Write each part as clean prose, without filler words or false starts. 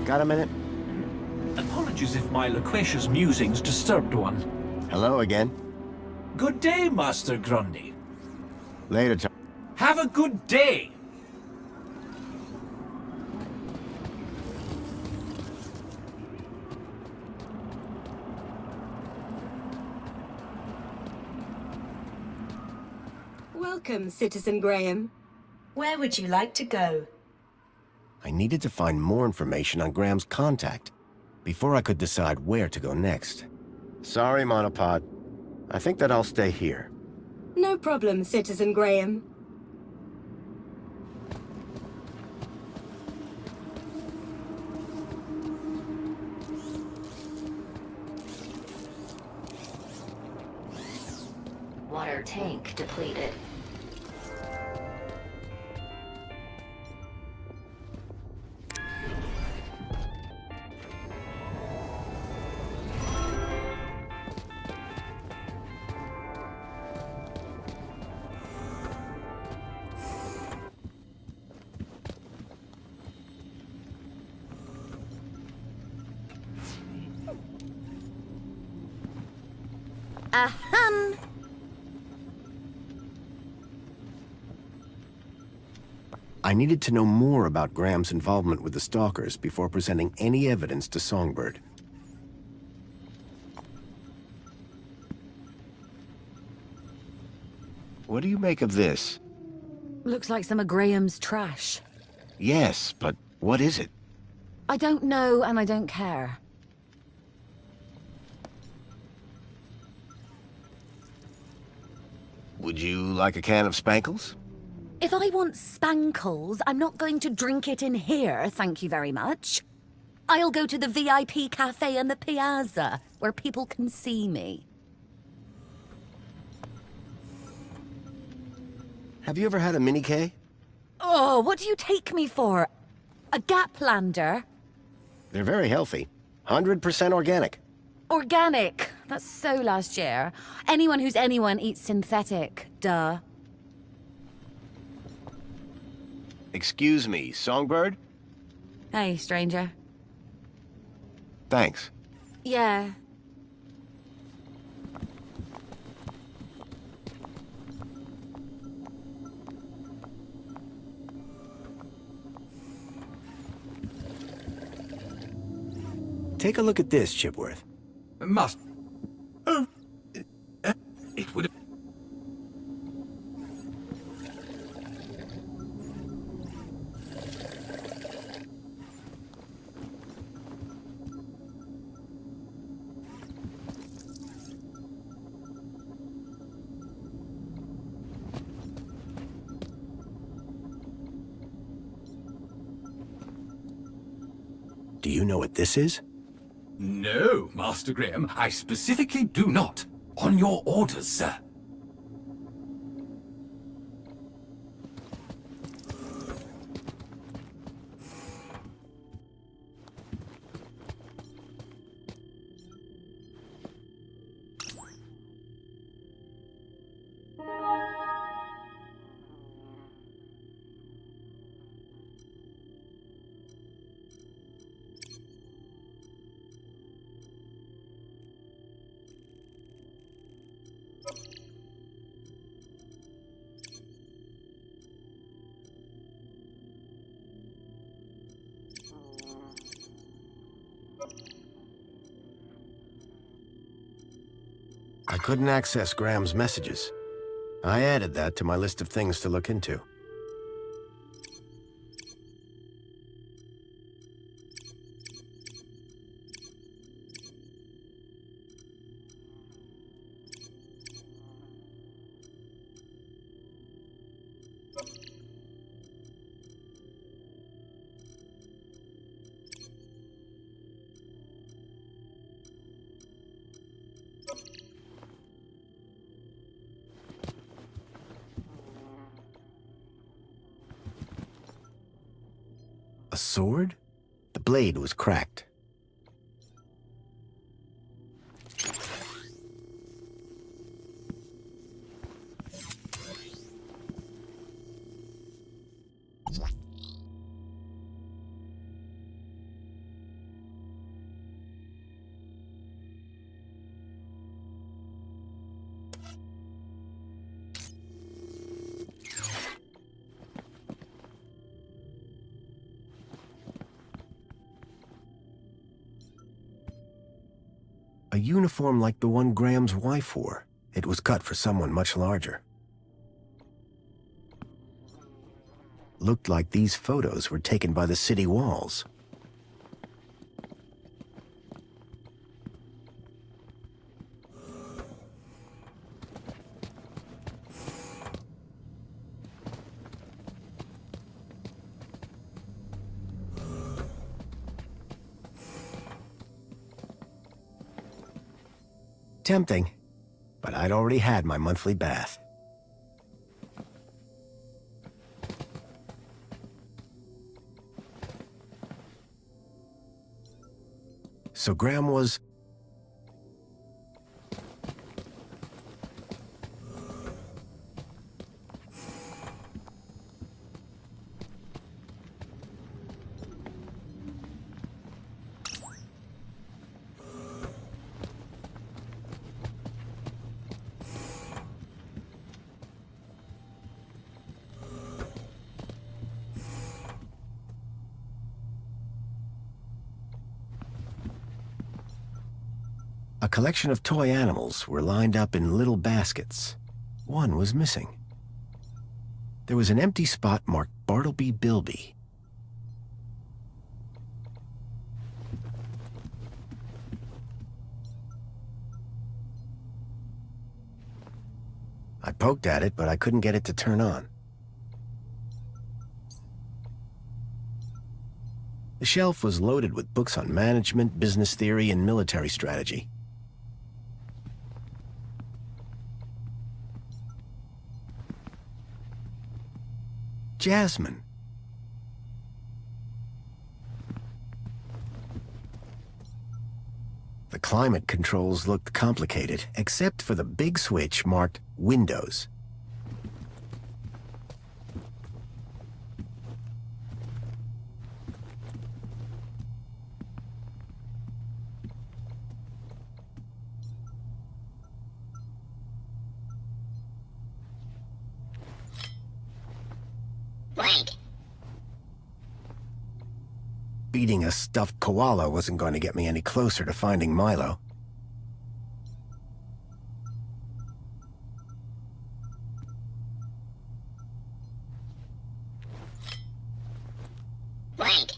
Got a minute? Apologies if my loquacious musings disturbed one. Hello again. Good day, Master Grundy. Later, Tom. Have a good day! Welcome, Citizen Graham. Where would you like to go? I needed to find more information on Graham's contact before I could decide where to go next. Sorry, Monopod. I think that I'll stay here. No problem, Citizen Graham. Water tank depleted. Ahem. I needed to know more about Graham's involvement with the Stalkers before presenting any evidence to Songbird. What do you make of this? Looks like some of Graham's trash. Yes, but what is it? I don't know, and I don't care. Would you like a can of Spankles? If I want spankles, I'm not going to drink it in here, thank you very much. I'll go to the VIP cafe in the Piazza, where people can see me. Have you ever had a mini-K? Oh, what do you take me for? A Gaplander? They're very healthy. 100% organic. Organic. That's so last year. Anyone who's anyone eats synthetic. Duh. Excuse me, Songbird? Hey, stranger. Thanks. Yeah. Take a look at this, Chipworth. Must... Oh... it would... Do you know what this is? No, Master Graham, I specifically do not. On your orders, sir. I couldn't access Graham's messages. I added that to my list of things to look into. A sword? The blade was cracked. A uniform like the one Graham's wife wore. It was cut for someone much larger. Looked like these photos were taken by the city walls. Tempting, but I'd already had my monthly bath. So Graham was... A collection of toy animals were lined up in little baskets. One was missing. There was an empty spot marked Bartleby Bilby. I poked at it, but I couldn't get it to turn on. The shelf was loaded with books on management, business theory, and military strategy. Jasmine. The climate controls looked complicated, except for the big switch marked Windows. Blank. Beating a stuffed koala wasn't going to get me any closer to finding Milo. Blank.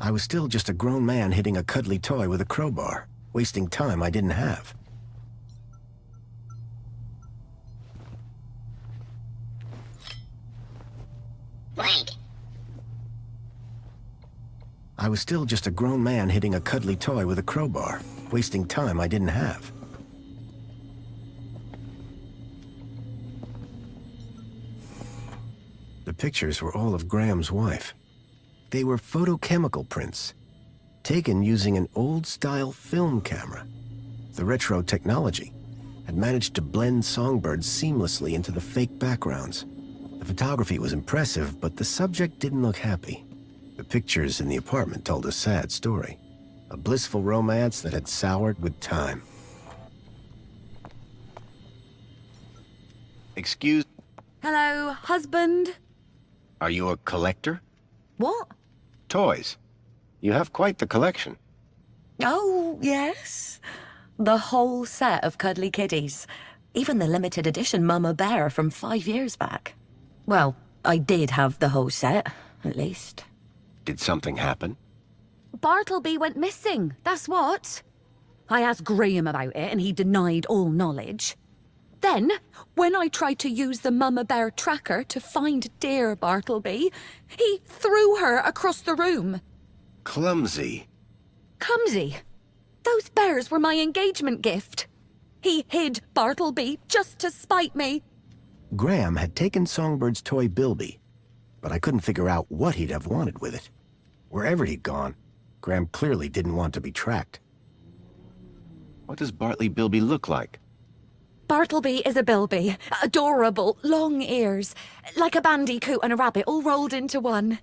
I was still just a grown man hitting a cuddly toy with a crowbar, wasting time I didn't have. Blank. I was still just a grown man hitting a cuddly toy with a crowbar, wasting time I didn't have. The pictures were all of Graham's wife. They were photochemical prints, taken using an old-style film camera. The retro technology had managed to blend songbirds seamlessly into the fake backgrounds. The photography was impressive, but the subject didn't look happy. The pictures in the apartment told a sad story. A blissful romance that had soured with time. Excuse... Hello, husband? Are you a collector? What? Toys. You have quite the collection. Oh, yes. The whole set of cuddly kiddies. Even the limited edition Mama Bear from 5 years back. Well, I did have the whole set, at least. Did something happen? Bartleby went missing, that's what. I asked Graham about it and he denied all knowledge. Then, when I tried to use the Mama Bear tracker to find dear Bartleby, he threw her across the room. Clumsy. Clumsy? Those bears were my engagement gift. He hid Bartleby just to spite me. Graham had taken Songbird's toy Bilby, but I couldn't figure out what he'd have wanted with it. Wherever he'd gone, Graham clearly didn't want to be tracked. What does Bartleby Bilby look like? Bartleby is a bilby. Adorable, long ears. Like a bandicoot and a rabbit all rolled into one.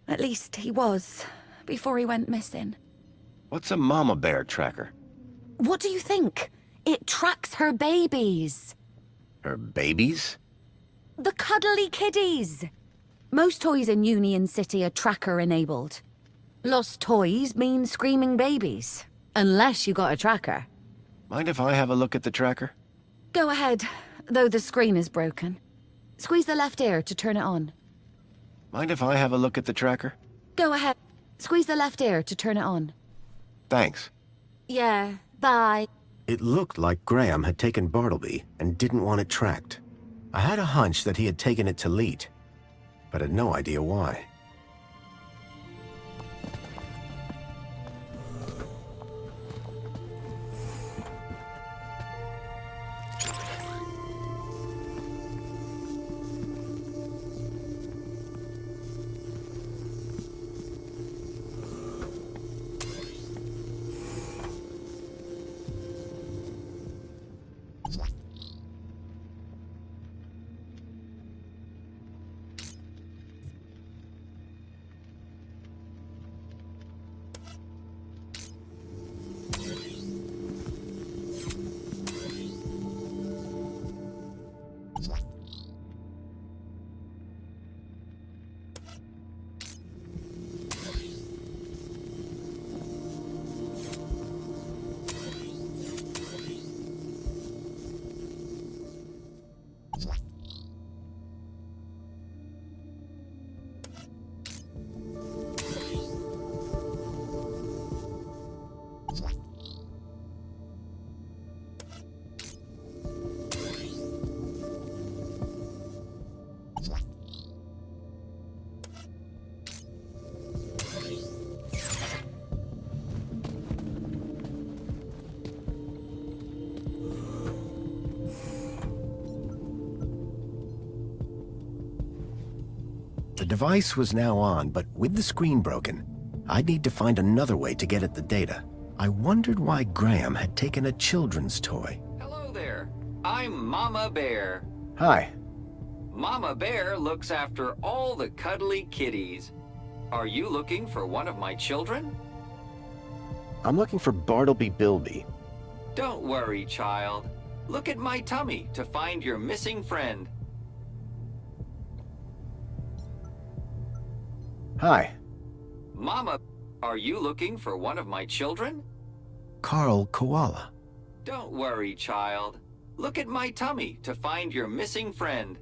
At least he was, before he went missing. What's a mama bear tracker? What do you think? It tracks her babies. Her babies? The cuddly kiddies. Most toys in Union City are tracker-enabled. Lost toys mean screaming babies. Unless you got a tracker. Mind if I have a look at the tracker? Go ahead, though the screen is broken. Squeeze the left ear to turn it on. Mind if I have a look at the tracker? Go ahead. Squeeze the left ear to turn it on. Thanks. Yeah, bye. It looked like Graham had taken Bartleby and didn't want it tracked. I had a hunch that he had taken it to Leet, but had no idea why. The device was now on, but with the screen broken, I'd need to find another way to get at the data. I wondered why Graham had taken a children's toy. Hello there. I'm Mama Bear. Hi. Mama Bear looks after all the cuddly kitties. Are you looking for one of my children? I'm looking for Bartleby Bilby. Don't worry, child. Look at my tummy to find your missing friend. Hi. Mama, are you looking for one of my children? Carl Koala. Don't worry, child. Look at my tummy to find your missing friend.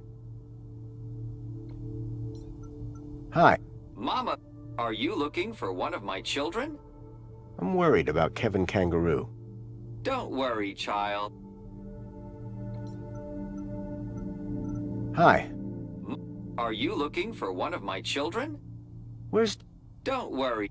Hi. Mama, are you looking for one of my children? I'm worried about Kevin Kangaroo. Don't worry, child. Hi. Are you looking for one of my children? Where's... Don't worry.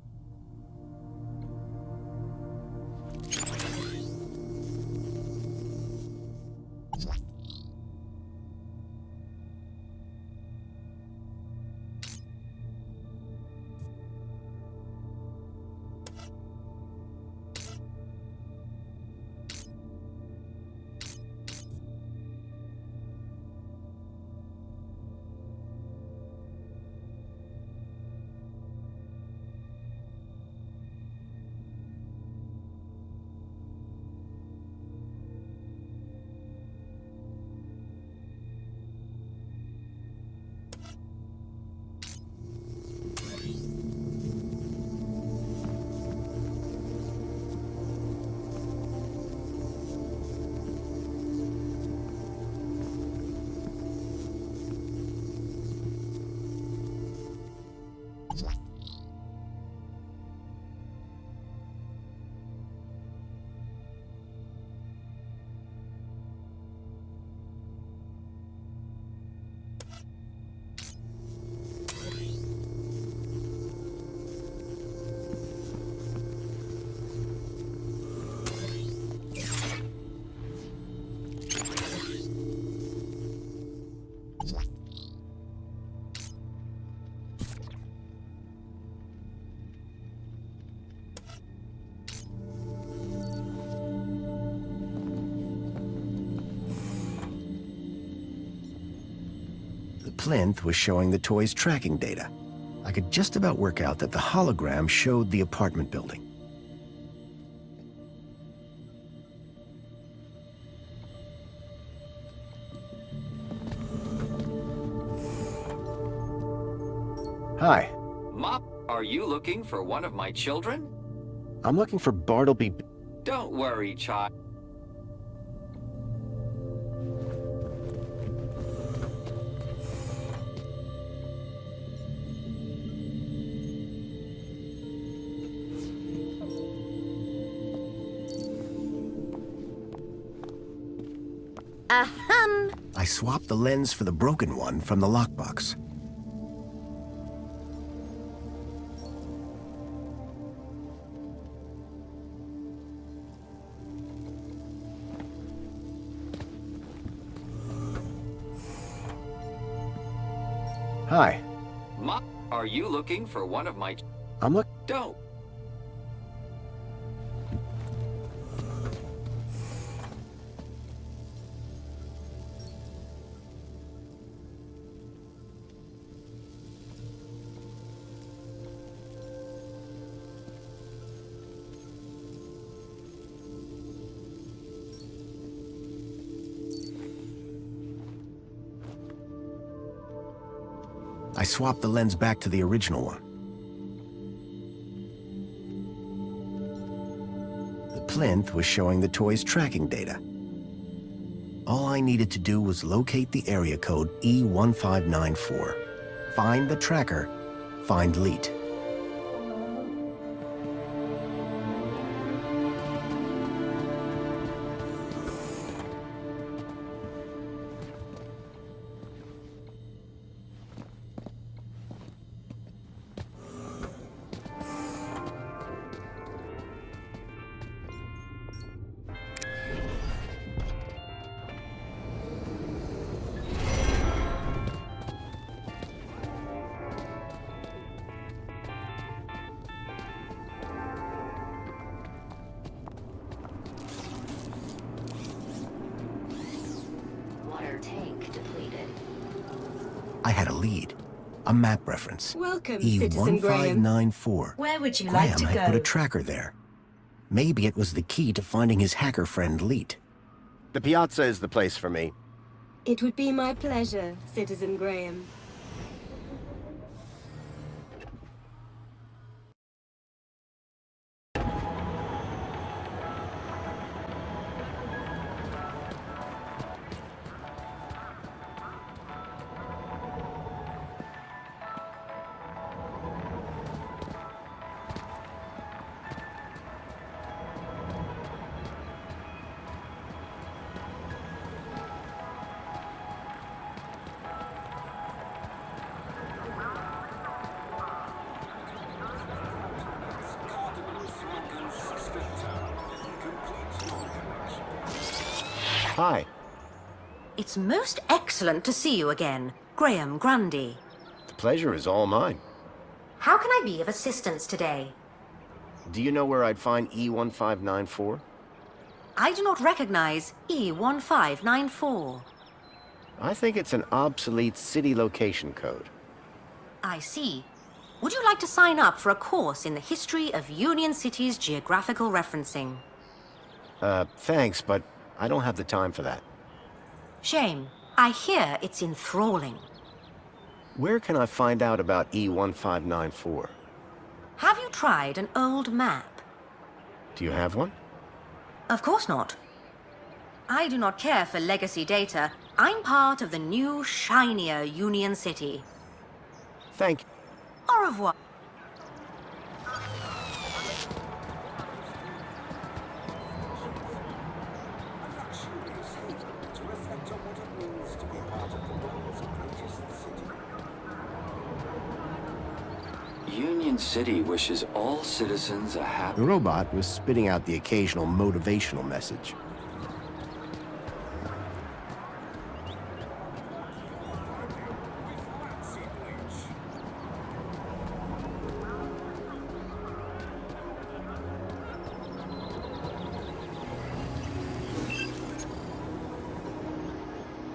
plinth was showing the toy's tracking data. I could just about work out that the hologram showed the apartment building. Hi. Mop, Are you looking for one of my children? I'm looking for Bartleby... Don't worry, child. I swapped the lens for the broken one from the lockbox. Hi. Are you looking for one of my... I'm look... Don't. I swapped the lens back to the original one. The plinth was showing the toy's tracking data. All I needed to do was locate the area code E1594, find the tracker, find Leet. Water tank depleted. I had a lead, a map reference. Welcome, Citizen Graham. E1594. Where would you like Graham to had go? put a tracker there. Maybe it was the key to finding his hacker friend Leet. The piazza is the place for me. It would be my pleasure, Citizen Graham. Hi. It's most excellent to see you again, Graham Grundy. The pleasure is all mine. How can I be of assistance today? Do you know where I'd find E1594? I do not recognize E1594. I think it's an obsolete city location code. I see. Would you like to sign up for a course in the history of Union City's geographical referencing? Thanks, but I don't have the time for that. Shame. I hear it's enthralling. Where can I find out about E1594? Have you tried an old map? Do you have one? Of course not. I do not care for legacy data. I'm part of the new, shinier Union City. Thank you. Au revoir. Union City wishes all citizens a happy... The robot was spitting out the occasional motivational message.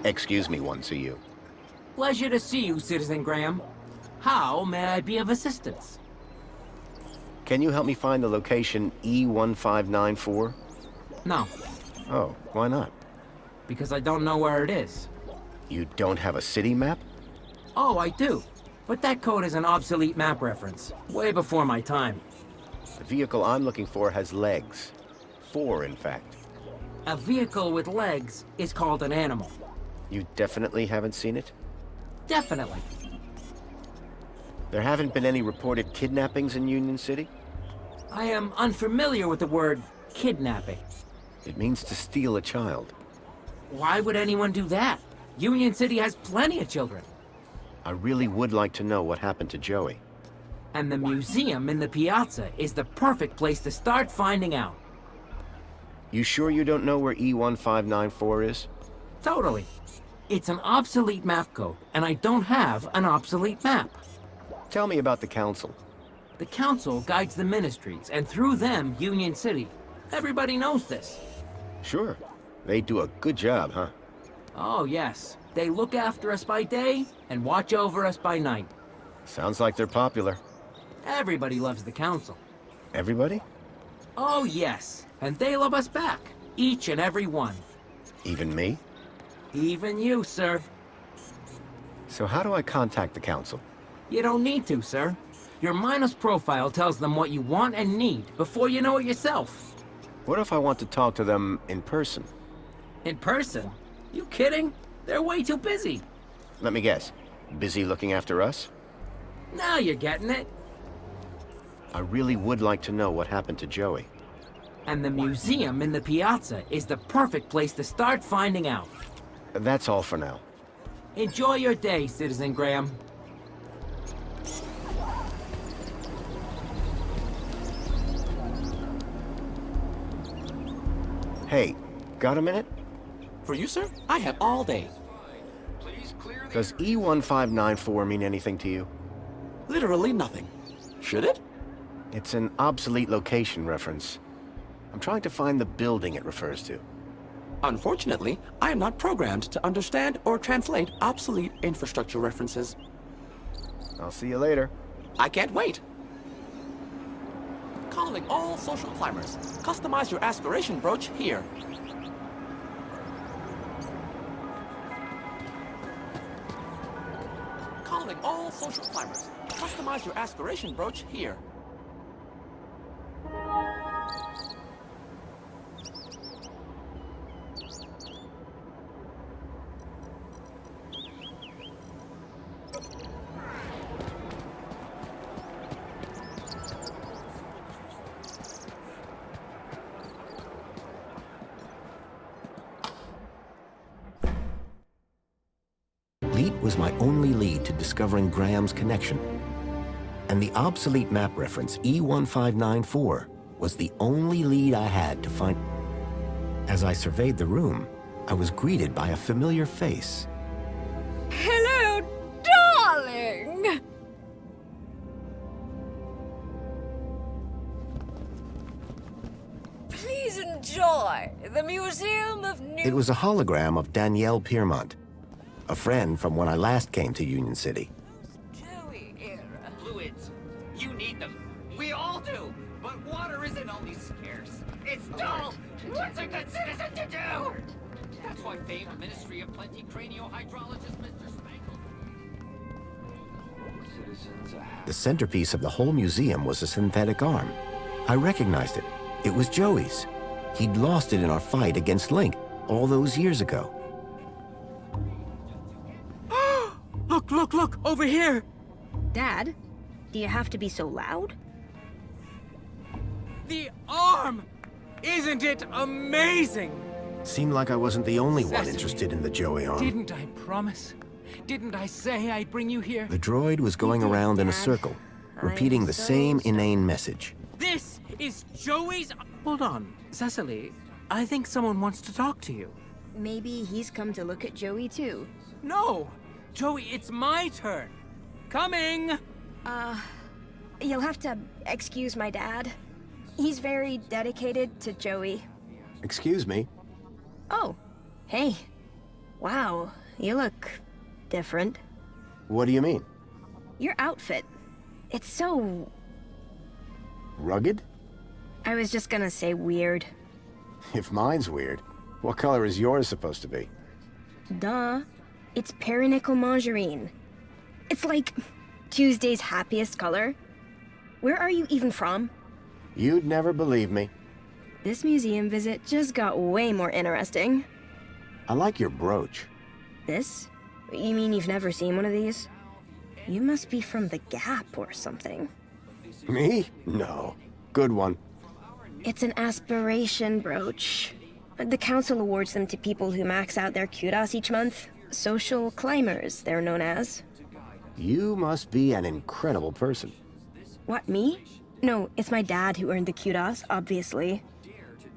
Excuse me, once a you. Pleasure to see you, Citizen Graham. How may I be of assistance? Can you help me find the location E1594? No, Oh, why not? because I don't know where it is. You don't have a city map? Oh, I do. but that code is an obsolete map reference. Way before my time. The vehicle I'm looking for has legs. 4, in fact. A vehicle with legs is called an animal. You definitely haven't seen it? Definitely. There haven't been any reported kidnappings in Union City? I am unfamiliar with the word kidnapping. It means to steal a child. Why would anyone do that? Union City has plenty of children. I really would like to know what happened to Joey. And the museum in the piazza is the perfect place to start finding out. You sure you don't know where E1594 is? Totally. It's an obsolete map code, and I don't have an obsolete map. Tell me about the council. The council guides the ministries, and through them, Union City. Everybody knows this. Sure. They do a good job, huh? Oh, yes. They look after us by day and watch over us by night. Sounds like they're popular. Everybody loves the council. Everybody? Oh, yes. And they love us back. Each and every one. Even me? Even you, sir. So how do I contact the council? You don't need to, sir. Your Minos profile tells them what you want and need before you know it yourself. What if I want to talk to them in person? In person? You kidding? They're way too busy. Let me guess. Busy looking after us? Now you're getting it. I really would like to know what happened to Joey. And the museum in the piazza is the perfect place to start finding out. That's all for now. Enjoy your day, Citizen Graham. Hey, got a minute? For you, sir? I have all day. Does E1594 mean anything to you? Literally nothing. Should it? It's an obsolete location reference. I'm trying to find the building it refers to. Unfortunately, I am not programmed to understand or translate obsolete infrastructure references. I'll see you later. I can't wait. Calling all social climbers. Customize your aspiration brooch here. Calling all social climbers. Customize your aspiration brooch here. Leet was my only lead to discovering Graham's connection. And the obsolete map reference E1594 was the only lead I had to find. As I surveyed the room, I was greeted by a familiar face. Hello, darling! Please enjoy the Museum of New... It was a hologram of Danielle Piermont, a friend from when I last came to Union City. Joey era. Fluids. You need them. We all do. But water isn't only scarce. It's dull. What's a good citizen to do? That's why famed Ministry of Plenty craniohydrologist Mr. Spangle. The centerpiece of the whole museum was a synthetic arm. I recognized it. It was Joey's. He'd lost it in our fight against Link all those years ago. Look, look, look! Over here! Dad, do you have to be so loud? The arm! Isn't it amazing? Seemed like I wasn't the only one Sesame. interested in the Joey arm. Didn't I promise? Didn't I say I'd bring you here? The droid was going around in a circle, repeating the same inane message. This is Joey's... Hold on, Cecily. I think someone wants to talk to you. Maybe he's come to look at Joey too. No! Joey, it's my turn! Coming! You'll have to excuse my dad. He's very dedicated to Joey. Excuse me? Oh, hey. Wow, you look different. What do you mean? Your outfit. It's so... Rugged? I was just gonna say weird. If mine's weird, what color is yours supposed to be? Duh. It's perinickel margarine. It's like Tuesday's happiest color. Where are you even from? You'd never believe me. This museum visit just got way more interesting. I like your brooch. This? You mean you've never seen one of these? You must be from the Gap or something. Me? No. Good one. It's an aspiration brooch. The council awards them to people who max out their kudos each month. Social climbers, they're known as. You must be an incredible person. What, me? No, it's my dad who earned the kudos, obviously.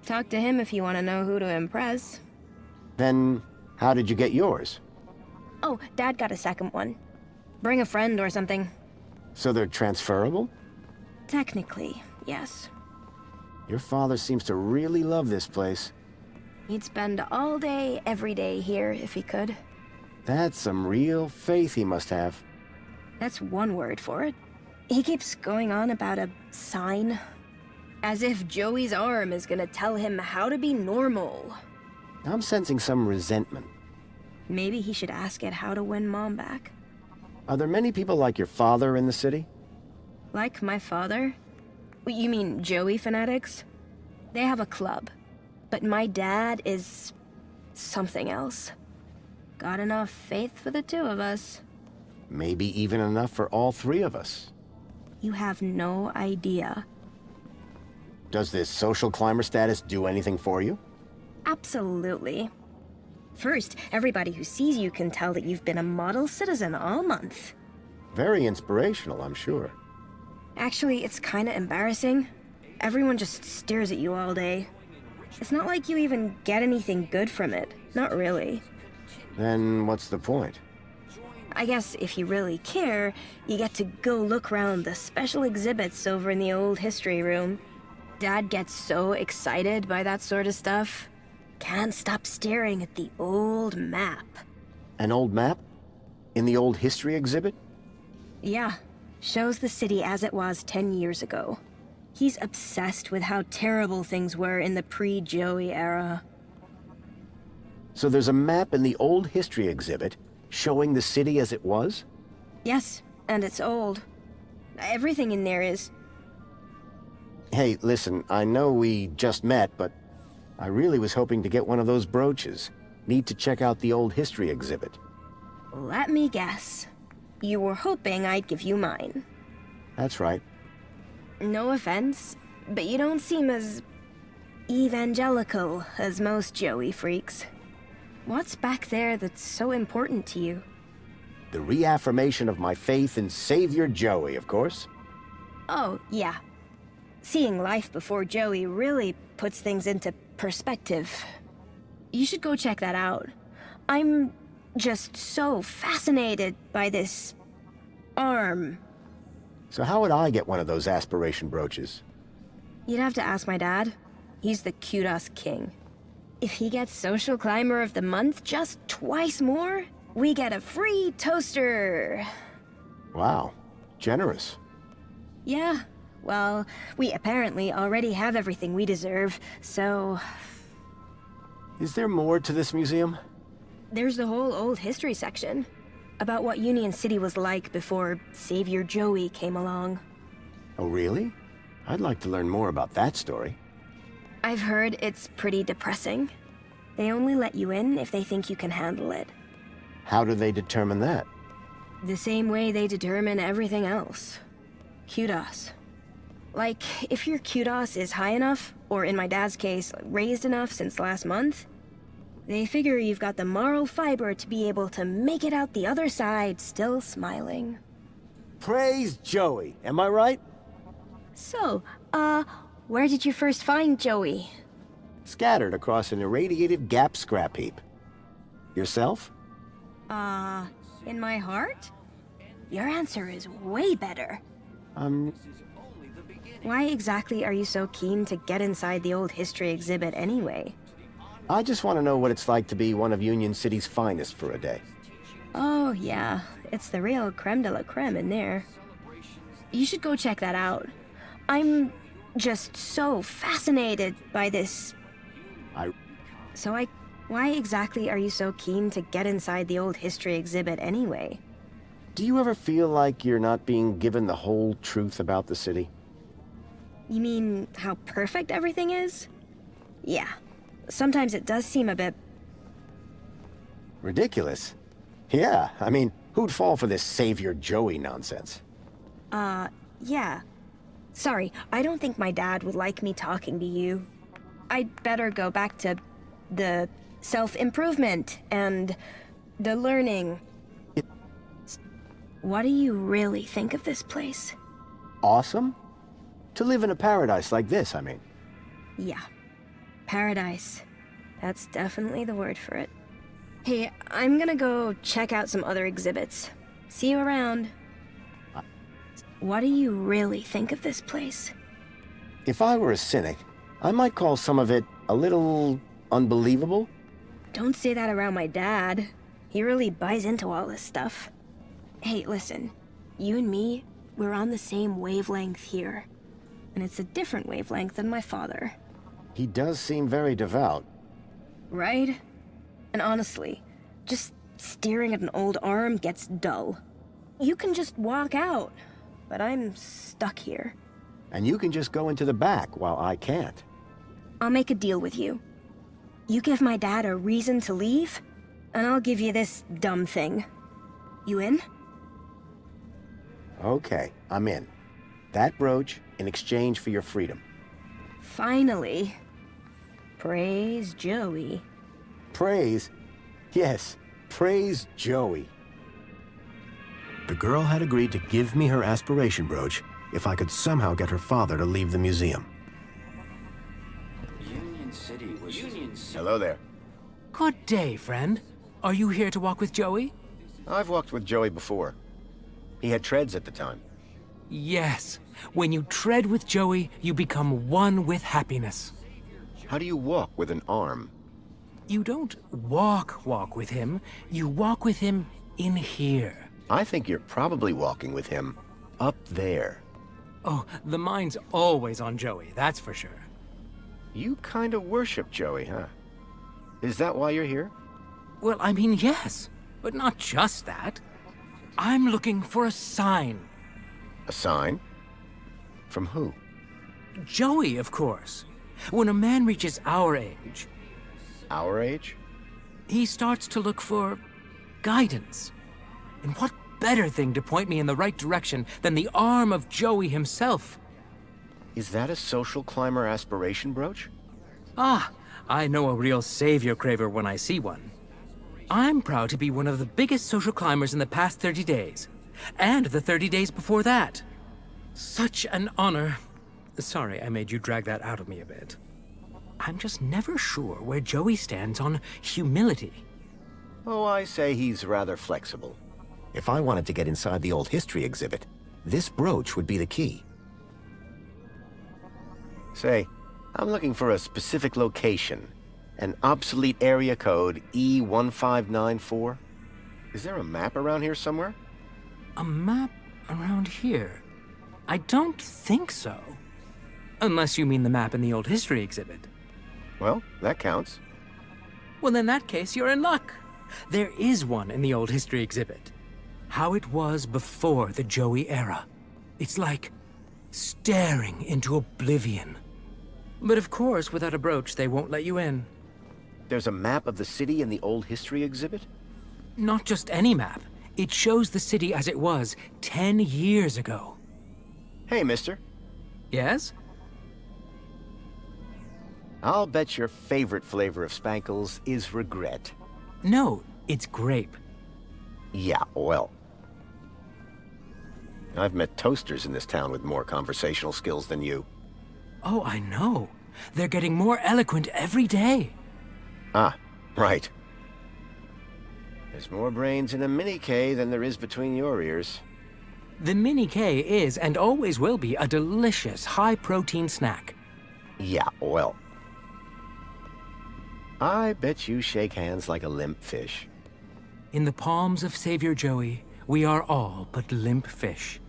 Talk to him if you want to know who to impress. Then, how did you get yours? Oh, Dad got a second one. Bring a friend or something. So they're transferable? Technically, yes. Your father seems to really love this place. He'd spend all day, every day here if he could. That's some real faith he must have. That's one word for it. He keeps going on about a sign. As if Joey's arm is gonna tell him how to be normal. I'm sensing some resentment. Maybe he should ask it how to win Mom back. Are there many people like your father in the city? Like my father? You mean Joey fanatics? They have a club. But my dad is something else. Got enough faith for the two of us. Maybe even enough for all three of us. You have no idea. Does this social climber status do anything for you? Absolutely. First, everybody who sees you can tell that you've been a model citizen all month. Very inspirational, I'm sure. Actually, it's kinda embarrassing. Everyone just stares at you all day. It's not like you even get anything good from it. Not really. Then what's the point? I guess if you really care, you get to go look around the special exhibits over in the old history room. Dad gets so excited by that sort of stuff. Can't stop staring at the old map. An old map? In the old history exhibit? Yeah, shows the city as it was 10 years ago. He's obsessed with how terrible things were in the pre-Joey era. So there's a map in the old history exhibit showing the city as it was? Yes, and it's old. Everything in there is. Hey, listen, I know we just met, but I really was hoping to get one of those brooches. Need to check out the old history exhibit. Let me guess. You were hoping I'd give you mine. That's right. No offense, but you don't seem as evangelical as most Joey freaks. What's back there that's so important to you? The reaffirmation of my faith in Savior Joey, of course. Oh, yeah. Seeing life before Joey really puts things into perspective. You should go check that out. I'm just so fascinated by this arm. So how would I get one of those aspiration brooches? You'd have to ask my dad. He's the kudos king. If he gets Social Climber of the Month just twice more, we get a free toaster. Wow, generous. Yeah, well, we apparently already have everything we deserve, so... Is there more to this museum? There's the whole old history section. About what Union City was like before Savior Joey came along. Oh, really? I'd like to learn more about that story. I've heard it's pretty depressing. They only let you in if they think you can handle it. How do they determine that? The same way they determine everything else. Kudos. Like, if your kudos is high enough, or in my dad's case, raised enough since last month, they figure you've got the moral fiber to be able to make it out the other side still smiling. Praise Joey, am I right? So, where did you first find Joey? Scattered across an irradiated Gap scrap heap. Yourself? In my heart? Your answer is way better. Why exactly are you so keen to get inside the old history exhibit anyway? I just want to know what it's like to be one of Union City's finest for a day. Oh, yeah. It's the real creme de la creme in there. You should go check that out. I'm just so fascinated by this... Why exactly are you so keen to get inside the old history exhibit anyway? Do you ever feel like you're not being given the whole truth about the city? You mean how perfect everything is? Yeah. Sometimes it does seem a bit... Ridiculous? Yeah, I mean, who'd fall for this Savior Joey nonsense? Yeah. Sorry, I don't think my dad would like me talking to you. I'd better go back to the self-improvement and the learning. What do you really think of this place? Awesome? To live in a paradise like this, I mean. Yeah. Paradise. That's definitely the word for it. Hey, I'm gonna go check out some other exhibits. See you around. What do you really think of this place? If I were a cynic, I might call some of it a little unbelievable. Don't say that around my dad. He really buys into all this stuff. Hey, listen. You and me, we're on the same wavelength here. And it's a different wavelength than my father. He does seem very devout. Right? And honestly, just staring at an old arm gets dull. You can just walk out, but I'm stuck here. And you can just go into the back while I can't. I'll make a deal with you. You give my dad a reason to leave, and I'll give you this dumb thing. You in? Okay, I'm in. That brooch in exchange for your freedom. Finally. Praise Joey. Praise? Yes, praise Joey. The girl had agreed to give me her aspiration brooch if I could somehow get her father to leave the museum. Union City was... Hello there. Good day, friend. Are you here to walk with Joey? I've walked with Joey before. He had treads at the time. Yes. When you tread with Joey, you become one with happiness. How do you walk with an arm? You don't walk with him. You walk with him in here. I think you're probably walking with him up there. Oh, the mind's always on Joey, that's for sure. You kind of worship Joey, huh? Is that why you're here? Well, I mean, yes, but not just that. I'm looking for a sign. A sign? From who? Joey, of course. When a man reaches our age... Our age? He starts to look for guidance. And what better thing to point me in the right direction than the arm of Joey himself? Is that a social climber aspiration brooch? Ah, I know a real savior craver when I see one. I'm proud to be one of the biggest social climbers in the past 30 days. And the 30 days before that. Such an honor. Sorry, I made you drag that out of me a bit. I'm just never sure where Joey stands on humility. Oh, I say he's rather flexible. If I wanted to get inside the old history exhibit, this brooch would be the key. Say, I'm looking for a specific location. An obsolete area code E1594. Is there a map around here somewhere? A map around here? I don't think so. Unless you mean the map in the old history exhibit. Well, that counts. Well, in that case, you're in luck. There is one in the old history exhibit. How it was before the Joey era. It's like staring into oblivion. But of course, without a brooch, they won't let you in. There's a map of the city in the old history exhibit? Not just any map. It shows the city as it was 10 years ago. Hey, mister. Yes? I'll bet your favorite flavor of Spankles is regret. No, it's grape. Yeah, well. I've met toasters in this town with more conversational skills than you. Oh, I know. They're getting more eloquent every day. Ah, right. There's more brains in a mini K than there is between your ears. The Mini K is and always will be a delicious, high-protein snack. Yeah, well. I bet you shake hands like a limp fish. In the palms of Savior Joey, we are all but limp fish.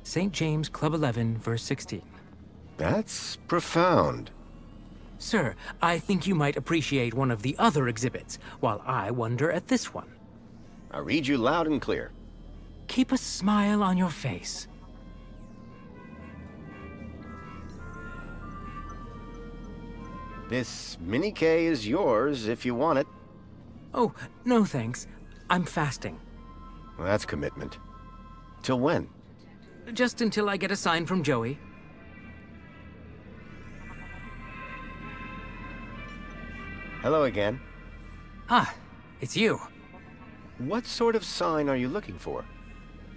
St. James Club 11, verse 16. That's profound. Sir, I think you might appreciate one of the other exhibits, while I wonder at this one. I read you loud and clear. Keep a smile on your face. This mini K is yours if you want it. Oh, no thanks. I'm fasting. Well, that's commitment. Till when? Just until I get a sign from Joey. Hello again. Ah, it's you. What sort of sign are you looking for?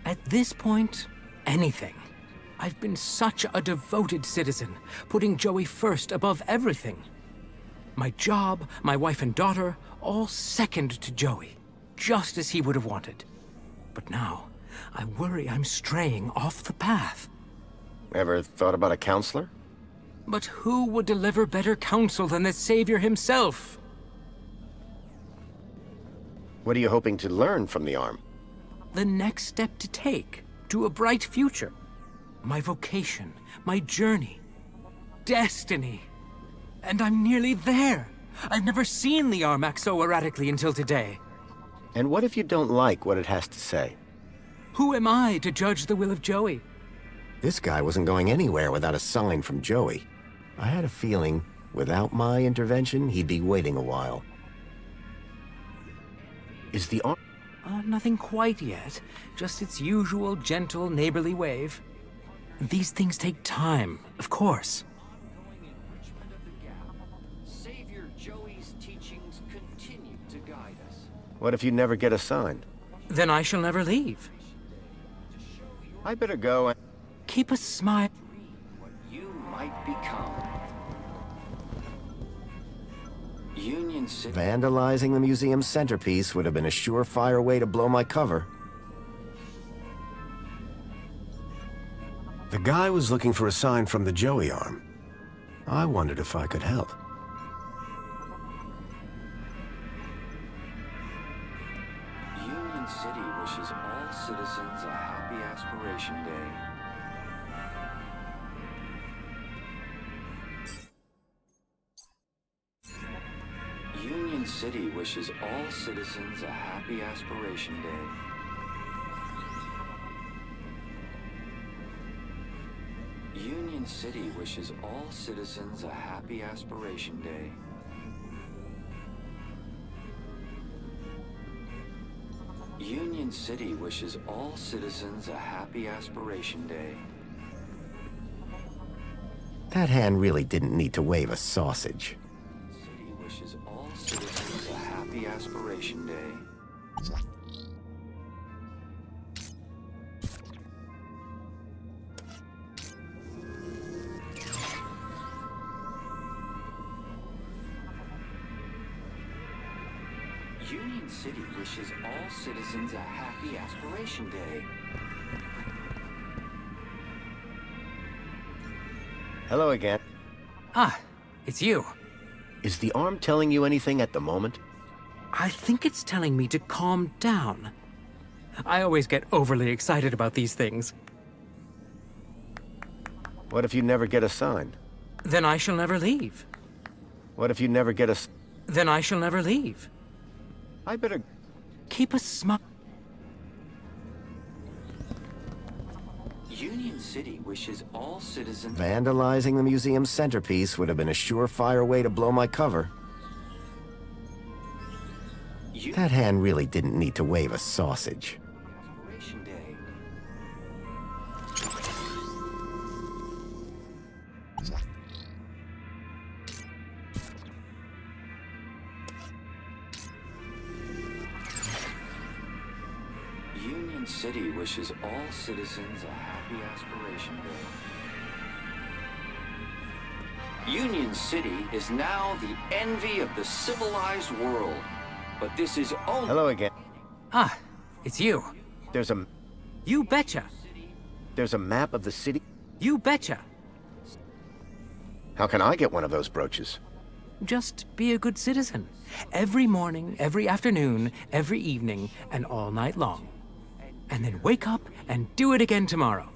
At this point, anything. I've been such a devoted citizen, putting Joey first above everything. My job, my wife and daughter, all second to Joey, just as he would have wanted. But now, I worry I'm straying off the path. Ever thought about a counselor? But who would deliver better counsel than the Savior himself? What are you hoping to learn from the arm? The next step to take to a bright future. My vocation, my journey, destiny. And I'm nearly there. I've never seen the arm act so erratically until today. And what if you don't like what it has to say? Who am I to judge the will of Joey? This guy wasn't going anywhere without a sign from Joey. I had a feeling, without my intervention, he'd be waiting a while. Is the arm... Nothing quite yet. Just its usual gentle, neighborly wave. These things take time, of course. Savior Joey's teachings continue to guide us. What if you never get a sign? Then I shall never leave. I better go and... Keep a smile. What you might become. Union City. Vandalizing the museum's centerpiece would have been a surefire way to blow my cover. The guy was looking for a sign from the Joey arm. I wondered if I could help. Union City wishes all citizens a happy Aspiration Day. Union City wishes all citizens a happy Aspiration Day. Union City wishes all citizens a happy Aspiration Day. Union City wishes all citizens a happy Aspiration Day. That hand really didn't need to wave a sausage. City wishes all citizens a happy Aspiration Day. Union City wishes all citizens a happy Aspiration Day. Hello again. Ah, it's you. Is the arm telling you anything at the moment? I think it's telling me to calm down. I always get overly excited about these things. What if you never get a sign? Then I shall never leave. What if you never get a... Then I shall never leave. I better... Keep a smile. Union City wishes all citizens... Vandalizing the museum's centerpiece would have been a surefire way to blow my cover. That hand really didn't need to wave a sausage. Aspiration Day. Union City wishes all citizens a happy Aspiration Day. Union City is now the envy of the civilized world. But this is only... Hello again. Ah, it's you. There's a... You betcha. There's a map of the city? You betcha. How can I get one of those brooches? Just be a good citizen. Every morning, every afternoon, every evening, and all night long. And then wake up and do it again tomorrow.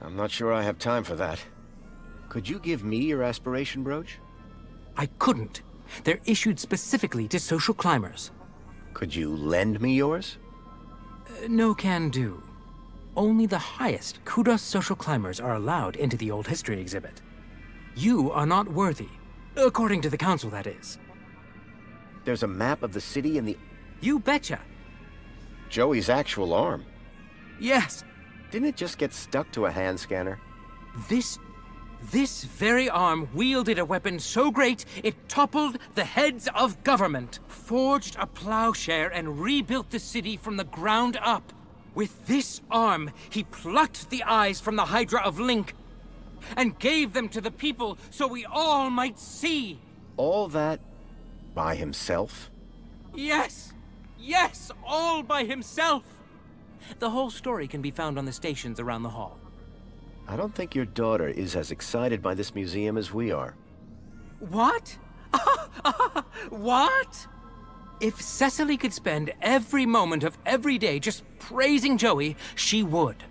I'm not sure I have time for that. Could you give me your aspiration brooch? I couldn't. They're issued specifically to social climbers. Could you lend me yours? No can do. only the highest kudos social climbers are allowed into the old history exhibit. You are not worthy, according to the council, that is. There's a map of the city in the... You betcha. Joey's actual arm. Yes, Didn't it just get stuck to a hand scanner? this very arm wielded a weapon so great it toppled the heads of government, forged a plowshare, and rebuilt the city from the ground up. With this arm, he plucked the eyes from the Hydra of Link and gave them to the people so we all might see. All that by himself? Yes! Yes, all by himself! The whole story can be found on the stations around the hall. I don't think your daughter is as excited by this museum as we are. What? What? If Cecily could spend every moment of every day just praising Joey, she would.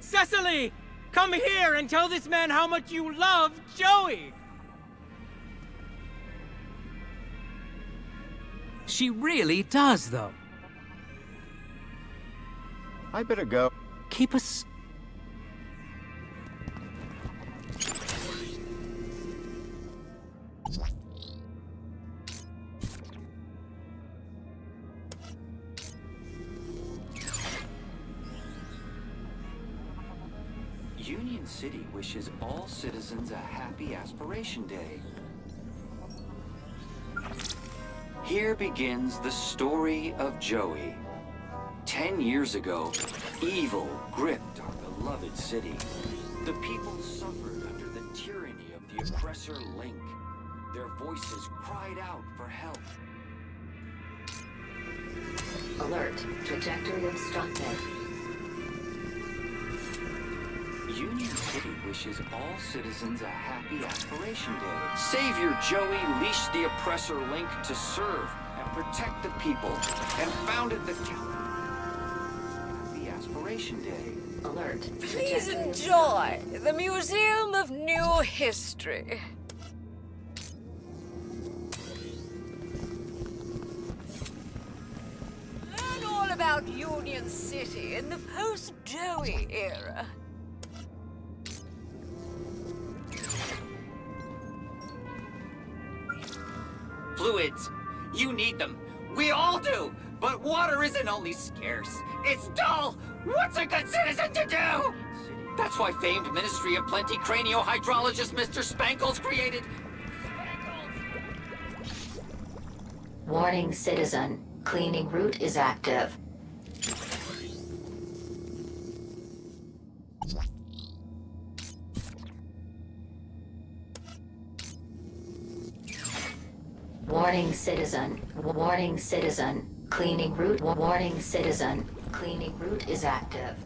Cecily! Come here and tell this man how much you love Joey! She really does, though. I better go. Keep us... Union City wishes all citizens a happy Aspiration Day. Here begins the story of Joey. 10 years ago, evil gripped our beloved city. The people suffered under the tyranny of the oppressor Link. Their voices cried out for help. Alert. Trajectory obstructed. Union City wishes all citizens a happy Aspiration Day. Savior Joey leashed the oppressor Link to serve and protect the people, and founded the Happy Aspiration Day. Alert. Please enjoy the Museum of New History. Learn all about Union City in the post-Joey era. Fluids. You need them. We all do. But water isn't only scarce. It's dull. What's a good citizen to do? That's why famed Ministry of Plenty cranio-hydrologist Mr. Spankles created... Warning, citizen. Cleaning route is active. Warning, citizen. Warning, citizen. Cleaning route. Warning, citizen. Cleaning route is active.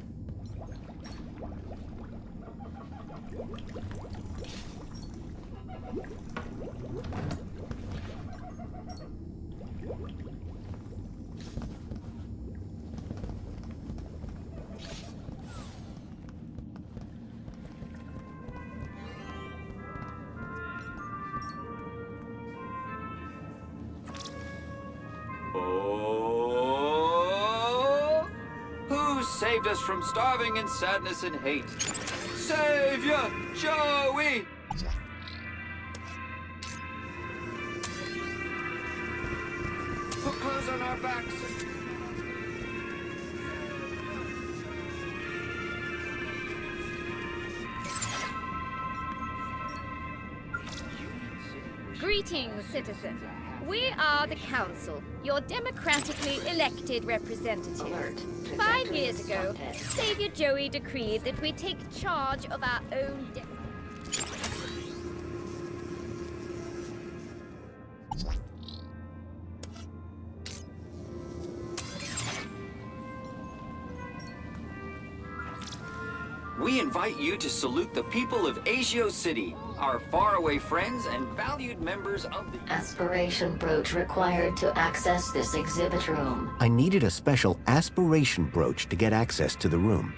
Oh, who saved us from starving and sadness and hate? Savior Joey! Put clothes on our backs. Greetings, citizen. We are the Council, your democratically elected representatives. Alert. 5 years ago, Savior Joey decreed that we take charge of our own destiny. We invite you to salute the people of Asio City, our faraway friends and valued members of the... Aspiration brooch required to access this exhibit room. I needed a special aspiration brooch to get access to the room.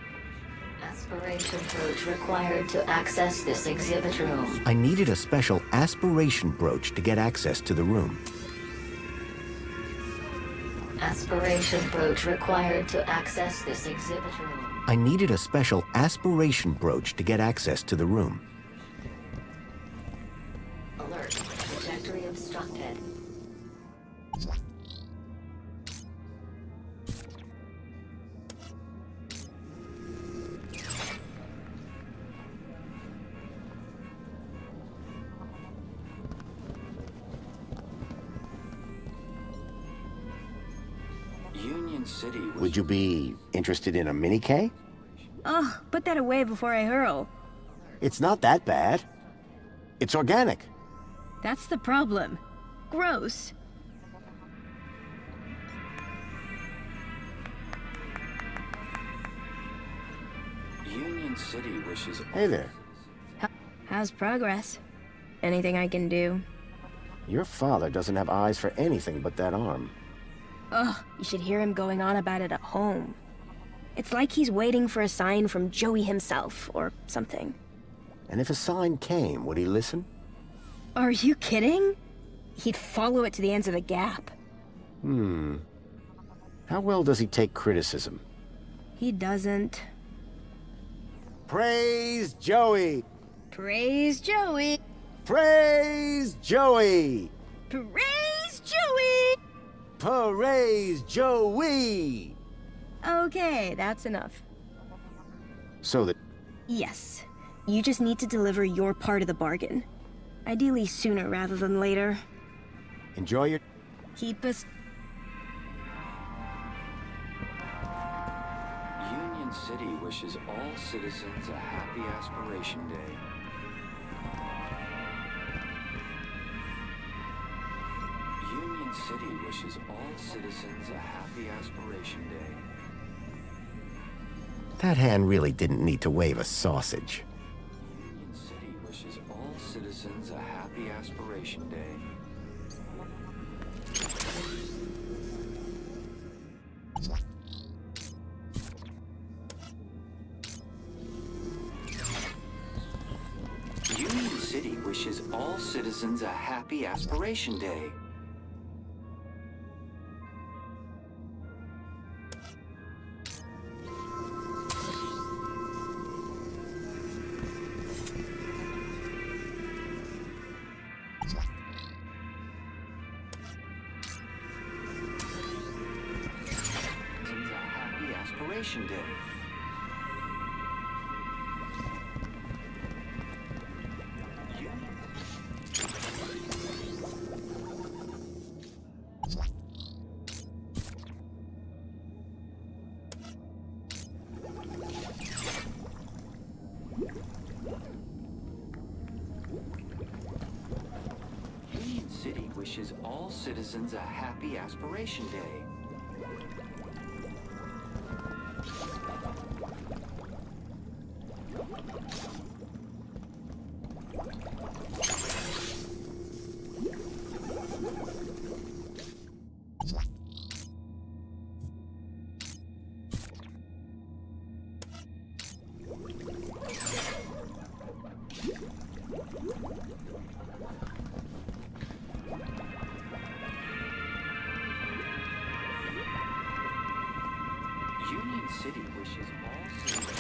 Aspiration brooch required to access this exhibit room. I needed a special aspiration brooch to get access to the room. Aspiration brooch required to access this exhibit room. I needed a special aspiration brooch to get access to the room. Alert. Trajectory obstructed. Union City was... Would you be interested in a mini-K? Oh, put that away before I hurl. It's not that bad. It's organic. That's the problem. Gross. Union City wishes... Hey there. How's progress? Anything I can do? Your father doesn't have eyes for anything but that arm. Ugh, you should hear him going on about it at home. It's like he's waiting for a sign from Joey himself, or something. And if a sign came, would he listen? Are you kidding? He'd follow it to the ends of the gap. How well does he take criticism? He doesn't. Praise Joey! Praise Joey! Praise Joey! Praise Joey! Praise Joey! Okay, that's enough. So that... Yes. You just need to deliver your part of the bargain. Ideally sooner rather than later. Enjoy your... Keep us... Union City wishes all citizens a happy Aspiration Day. Union City wishes all citizens a happy Aspiration Day. That hand really didn't need to wave a sausage. Union City wishes all citizens a happy Aspiration Day. Union City wishes all citizens a happy Aspiration Day. Citizens a happy Aspiration Day. Union City wishes all citizens a happy Aspiration Day. Union City wishes all citizens...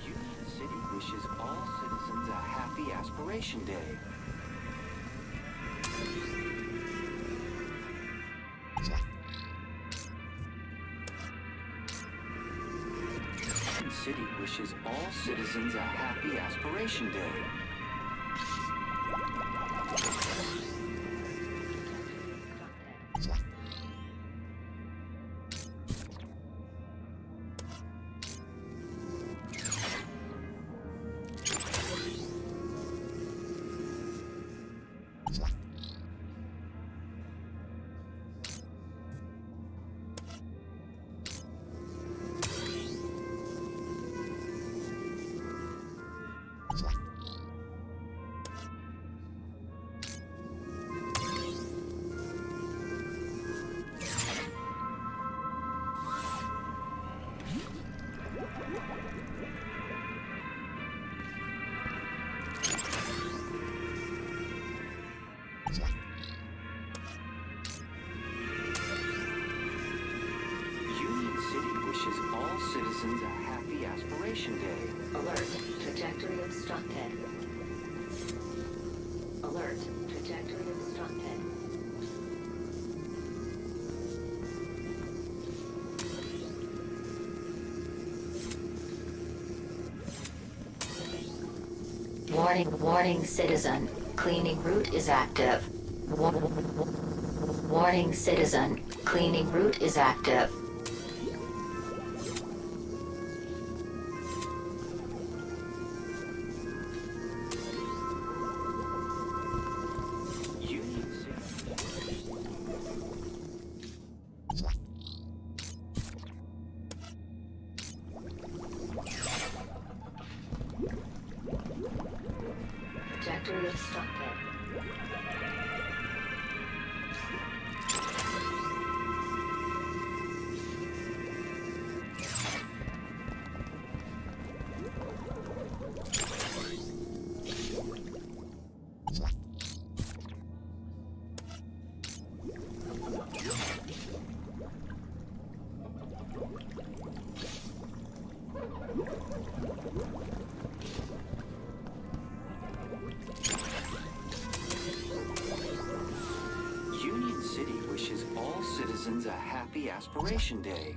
Union City wishes all citizens a happy Aspiration Day. Union City wishes all citizens a happy Aspiration Day. citizens a happy aspiration day. Alert. Trajectory obstructed. Alert. Trajectory obstructed. Warning, citizen. Cleaning route is active. Warning, citizen. Cleaning route is active. Trajectory obstructed. Union City wishes all citizens a happy aspiration day.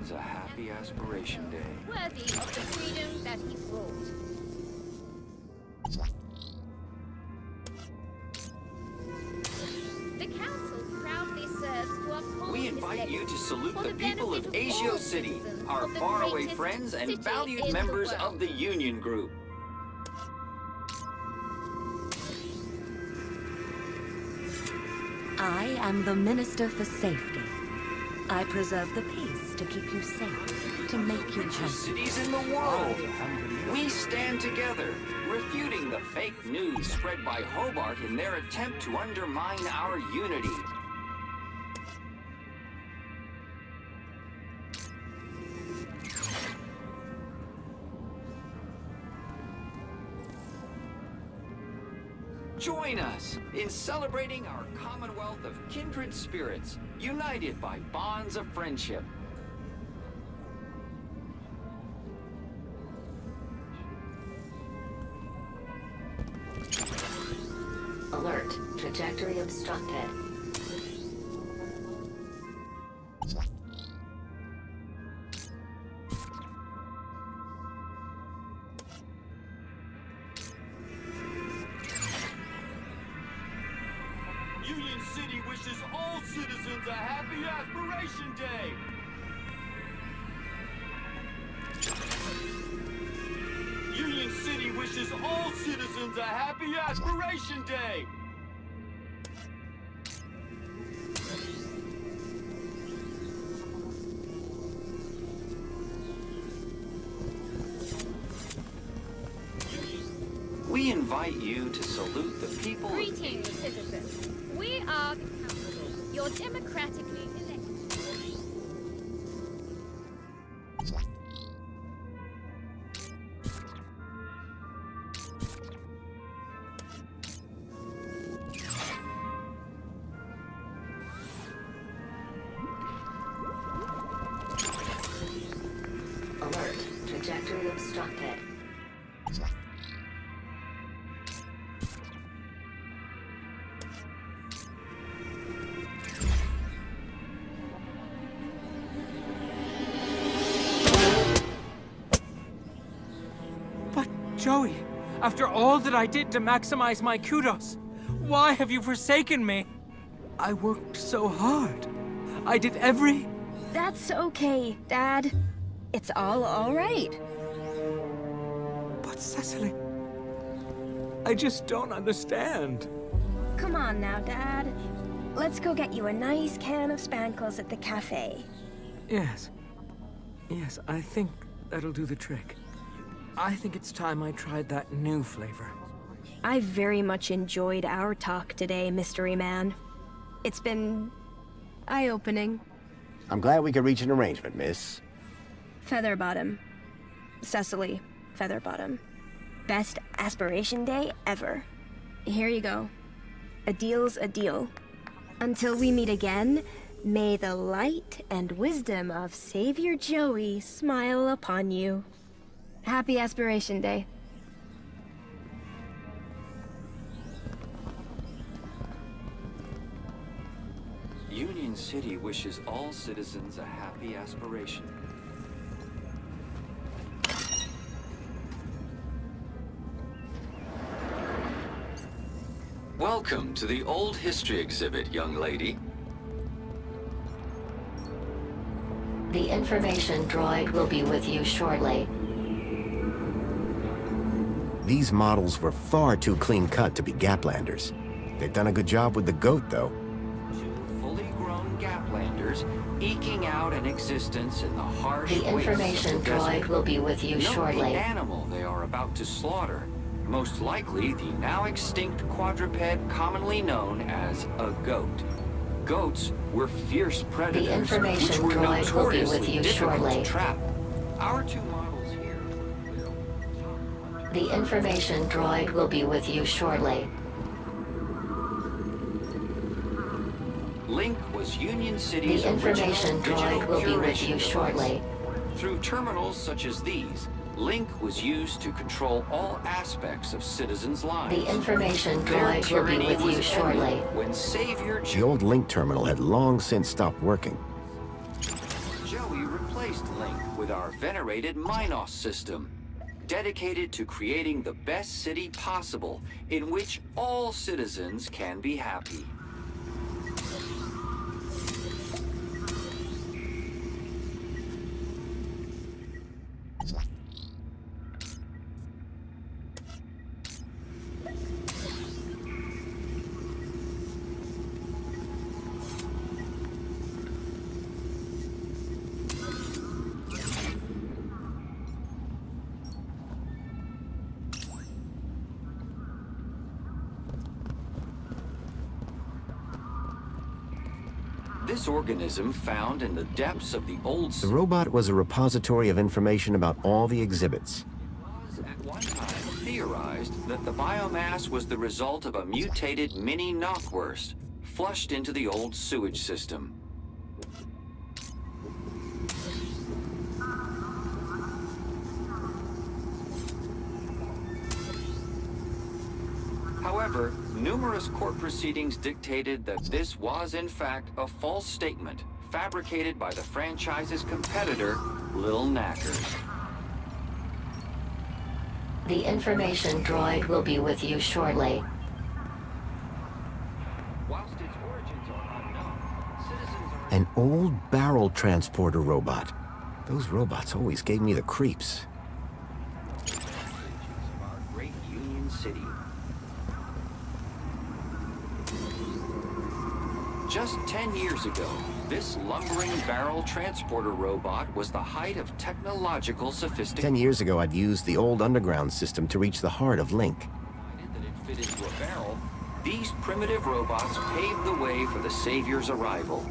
A happy aspiration day. Worthy of the freedom that he brought. The council proudly serves to uphold We his invite you to legacy salute for the people of benefit Asio all City, citizens our of the faraway greatest friends and city valued in the members world. of the Union Group. I am the Minister for Safety. I preserve the peace to keep you safe, to make you Richest happy. cities in the world. We stand together, refuting the fake news spread by Hobart in their attempt to undermine our unity. Join us in celebrating our commonwealth of kindred spirits, united by bonds of friendship. Alert. Trajectory obstructed. Union City wishes all citizens a happy aspiration day. Union City wishes all citizens a happy aspiration day. We invite you to salute the people. Greetings, citizens. We are the council, your democratically elected. Alert. Trajectory obstructed. But, Joey, after all that I did to maximize my kudos, why have you forsaken me? I worked so hard. I did every... That's okay, Dad. It's all right. But, Cecily, I just don't understand. Come on now, Dad. let's go get you a nice can of spankles at the cafe. Yes. Yes, I think that'll do the trick. I think it's time I tried that new flavor. I very much enjoyed our talk today, Mystery Man. It's been eye-opening. I'm glad we could reach an arrangement, miss. Featherbottom. Cecily Featherbottom. Best aspiration day ever. Here you go. A deal's a deal. Until we meet again, may the light and wisdom of Savior Joey smile upon you. Happy Aspiration Day. Union City wishes all citizens a happy aspiration. Welcome to the Old History exhibit, young lady. The information droid will be with you shortly. These models were far too clean-cut to be Gaplanders. They've done a good job with the goat, though. Two fully grown Gaplanders eking out an existence in the harsh The information wastes of the droid desert. will be with you Note shortly. the animal they are about to slaughter. Most likely the now extinct quadruped commonly known as a goat. Goats were fierce predators, information which were droid will be notoriously with you difficult shortly. to trap. Our two models here. The information droid will be with you shortly. Link was Union City's The information original digital droid will be with curation you shortly. device. Through terminals such as these, Link was used to control all aspects of citizens' lives. The information Their droid will be tyranny with you was shortly. ended when Savior The old Link terminal had long since stopped working. Joey replaced Link with our venerated Minos system, dedicated to creating the best city possible in which all citizens can be happy. This organism found in the depths of the old The robot was a repository of information about all the exhibits. was at one time theorized that the biomass was the result of a mutated mini knockwurst flushed into the old sewage system. However, numerous court proceedings dictated that this was in fact a false statement fabricated by the franchise's competitor, Lil Knackers. The information droid will be with you shortly. Whilst its origins are unknown, citizens are An old barrel transporter robot. Those robots always gave me the creeps. of our great Union City. Just 10 years ago, this lumbering barrel transporter robot was the height of technological 10 sophistication. years ago, I'd used the old underground system to reach the heart of Link. That it fit into a barrel, these primitive robots paved the way for the Savior's arrival.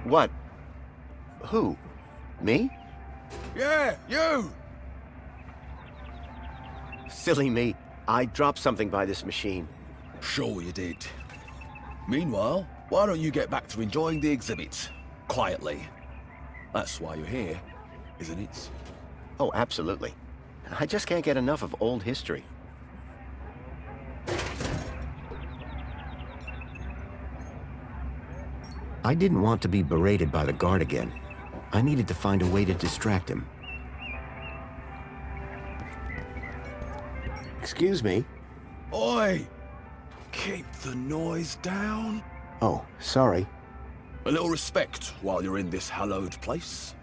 What? Who? Me? Yeah, you! Silly me. I dropped something by this machine. Sure you did. Meanwhile, why don't you get back to enjoying the exhibit? Quietly. That's why you're here, isn't it? Oh, absolutely. I just can't get enough of old history. I didn't want to be berated by the guard again. I needed to find a way to distract him. Excuse me? Oi! Keep the noise down. Oh, sorry. A little respect while you're in this hallowed place.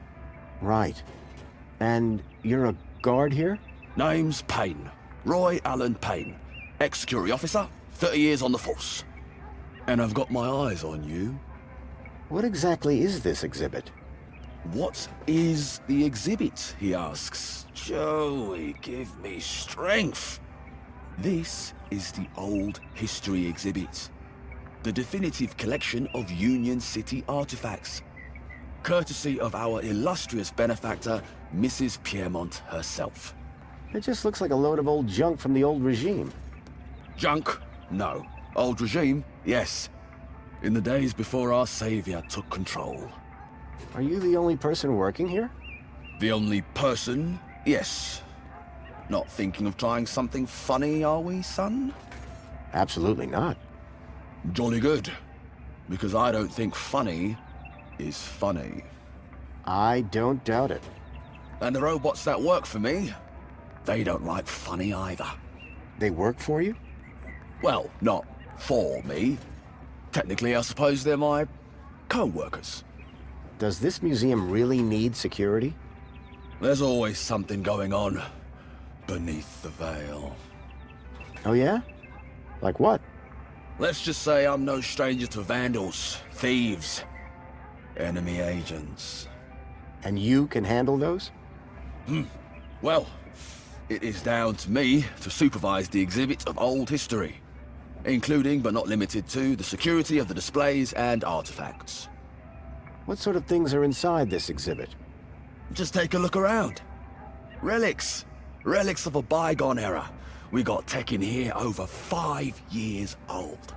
Right. And you're a guard here? Name's Payne. Roy Allen Payne. Ex-security officer, 30 years on the force. And I've got my eyes on you. What exactly is this exhibit? What is the exhibit, he asks. Joey, give me strength. This is the Old History exhibit. The definitive collection of Union City artifacts. Courtesy of our illustrious benefactor, Mrs. Piermont herself. It just looks like a load of old junk from the old regime. Junk? No. Old regime? Yes. In the days before our savior took control. Are you the only person working here? The only person? Yes. Not thinking of trying something funny, are we, son? Absolutely not. Jolly good. Because I don't think funny is funny. I don't doubt it. And the robots that work for me, they don't like funny either. They work for you? Well, not for me. Technically, I suppose they're my co-workers. Does this museum really need security? There's always something going on beneath the veil. Oh yeah? Like what? Let's just say I'm no stranger to vandals, thieves, enemy agents. And you can handle those? Well, it is down to me to supervise the exhibit of old history, including but not limited to the security of the displays and artifacts. What sort of things are inside this exhibit? Just take a look around. Relics. Relics of a bygone era. We got tech in here over 5 years old.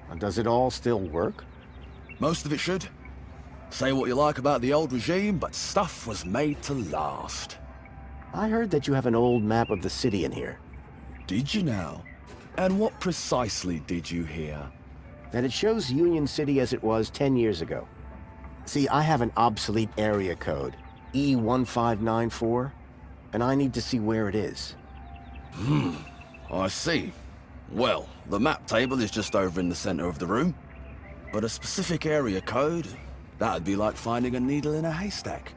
And does it all still work? Most of it should. Say what you like about the old regime, but stuff was made to last. I heard that you have an old map of the city in here. Did you now? And what precisely did you hear? That it shows Union City as it was 10 years ago. See, I have an obsolete area code, E1594, and I need to see where it is. I see. Well, the map table is just over in the center of the room. But a specific area code, that'd be like finding a needle in a haystack.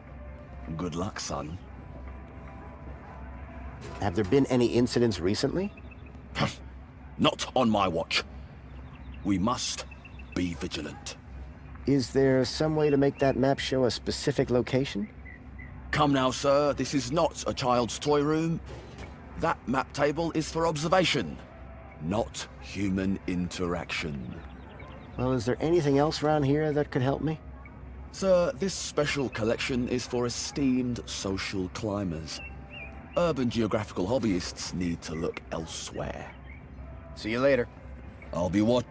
Good luck, son. Have there been any incidents recently? Not on my watch. We must be vigilant. Is there some way to make that map show a specific location? Come now, sir. This is not a child's toy room. That map table is for observation, not human interaction. Well, is there anything else around here that could help me? Sir, this special collection is for esteemed social climbers. Urban geographical hobbyists need to look elsewhere. See you later. I'll be what?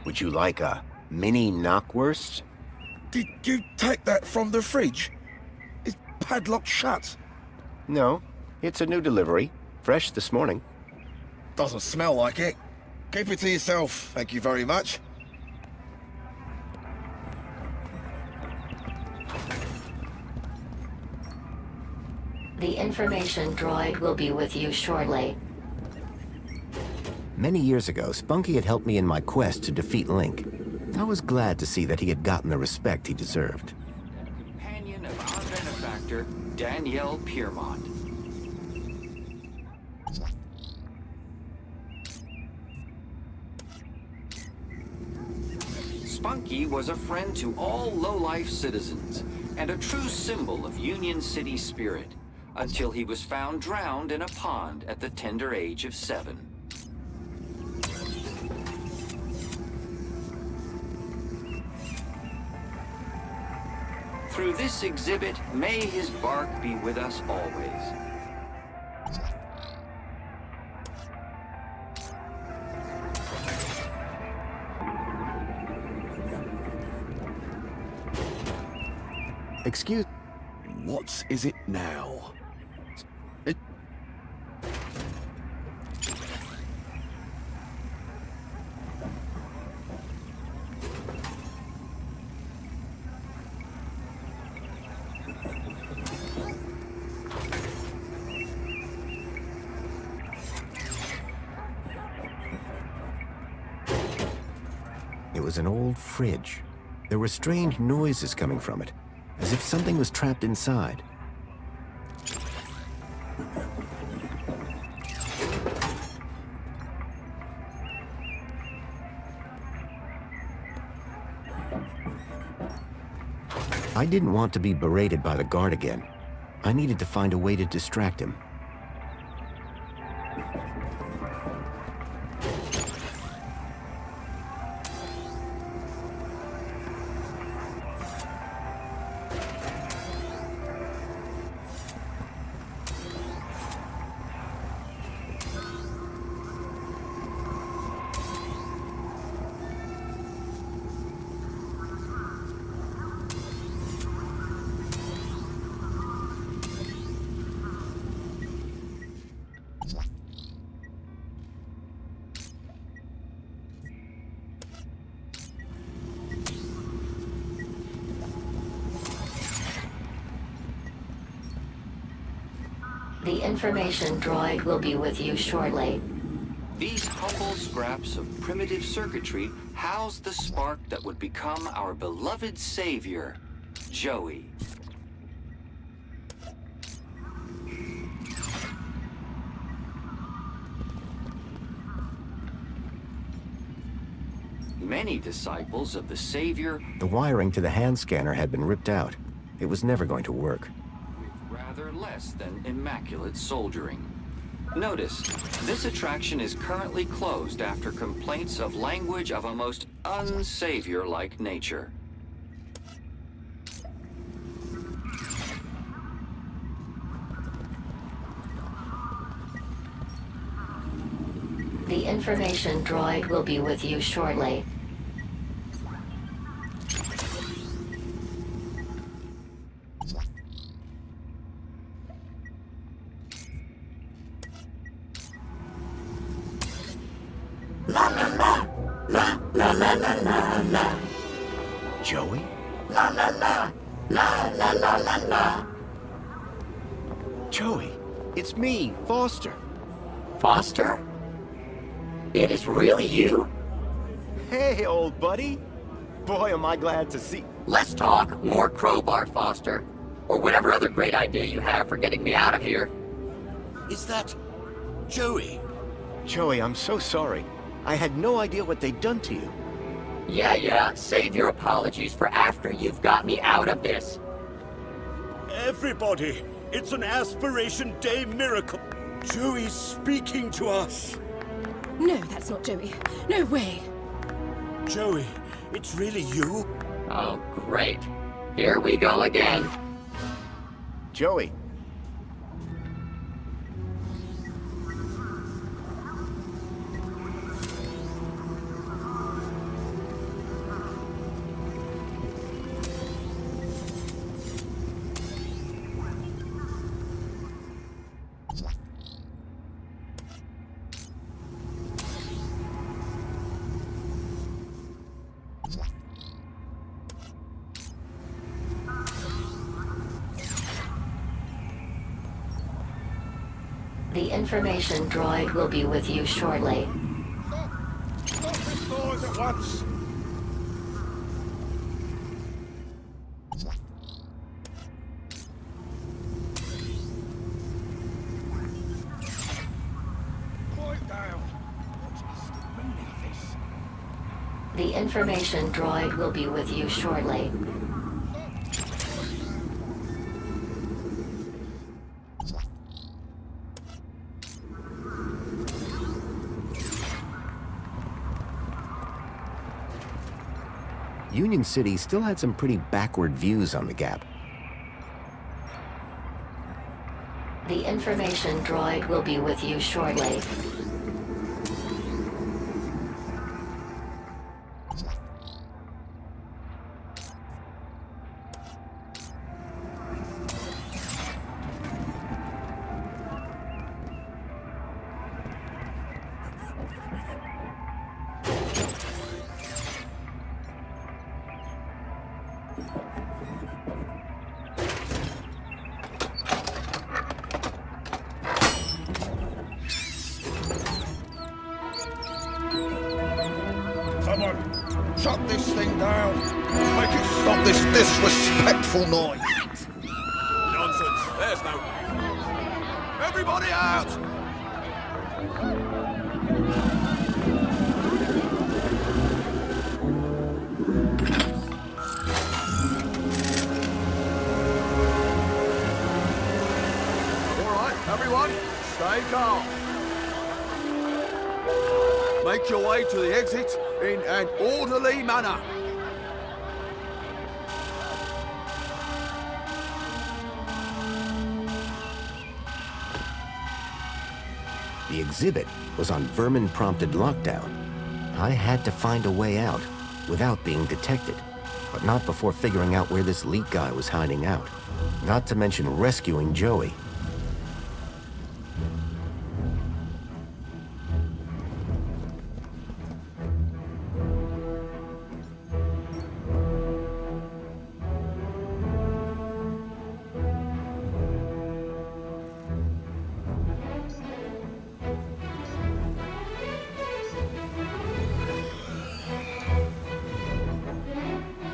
Would you like a mini knockwurst? Did you take that from the fridge? It's padlocked shut. No, it's a new delivery. Fresh this morning. Doesn't smell like it. Keep it to yourself, thank you very much. The information droid will be with you shortly. Many years ago, Spunky had helped me in my quest to defeat Link. I was glad to see that he had gotten the respect he deserved. Companion of our benefactor, Danielle Piermont. Spunky was a friend to all low-life citizens and a true symbol of Union City spirit. until he was found drowned in a pond at the tender age of 7. Through this exhibit, may his bark be with us always. Excuse... What is it now? It was an old fridge. There were strange noises coming from it, as if something was trapped inside. I didn't want to be berated by the guard again. I needed to find a way to distract him. The information droid will be with you shortly. These humble scraps of primitive circuitry house the spark that would become our beloved savior, Joey. Many disciples of the Savior... The wiring to the hand scanner had been ripped out. It was never going to work. ...with rather less than immaculate soldiering. Notice, this attraction is currently closed after complaints of language of a most unsavior-like nature. The information droid will be with you shortly. La la la, la la la la la la. Joey? La la la, la la la la la. Joey, it's me, Foster. Foster? It is really you? Hey, old buddy. Boy, am I glad to see... Let's talk more crowbar, Foster. Or whatever other great idea you have for getting me out of here. Is that Joey? Joey, I'm so sorry. I had no idea what they'd done to you. Yeah, save your apologies for after you've got me out of this. Everybody, it's an Aspiration Day miracle. Joey's speaking to us. No, that's not Joey. No way. Joey, it's really you? Oh, great. Here we go again. Joey. The information droid will be with you shortly. Stop the doors at once! Quiet down. What is the meaning of this? The information droid will be with you shortly. Union City still had some pretty backward views on the Gap. The information droid will be with you shortly. Someone, shut this thing down. Make it stop this disrespectful noise. Nonsense. There's no... Everybody out! All right, everyone, stay calm. Make your way to the exit in an orderly manner. The exhibit was on vermin-prompted lockdown. I had to find a way out without being detected, but not before figuring out where this leak guy was hiding out. Not to mention rescuing Joey.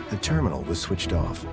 The terminal was switched off.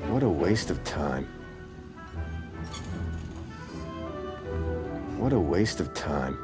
What a waste of time. What a waste of time.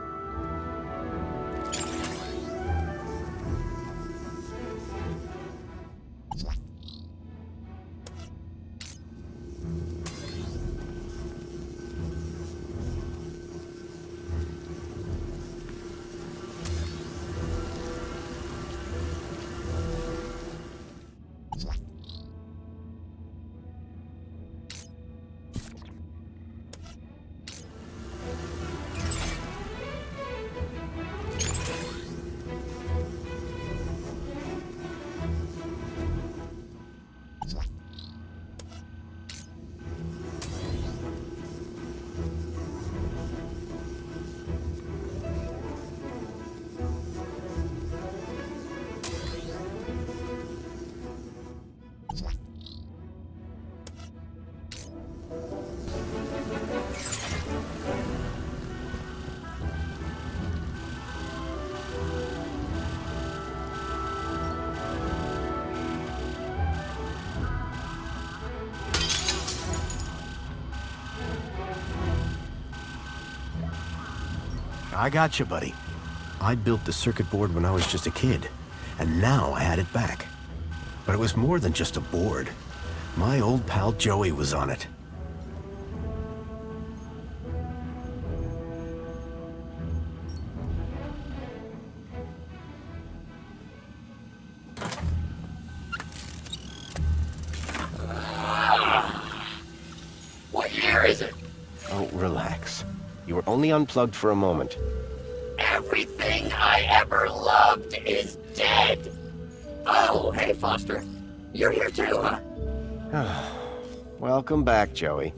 I got you, buddy. I built the circuit board when I was just a kid, and now I had it back. But it was more than just a board. My old pal Joey was on it. What year is it? Oh, relax. You were only unplugged for a moment. Everything I ever loved is dead. Oh, hey, Foster. You're here too, huh? Welcome back, Joey.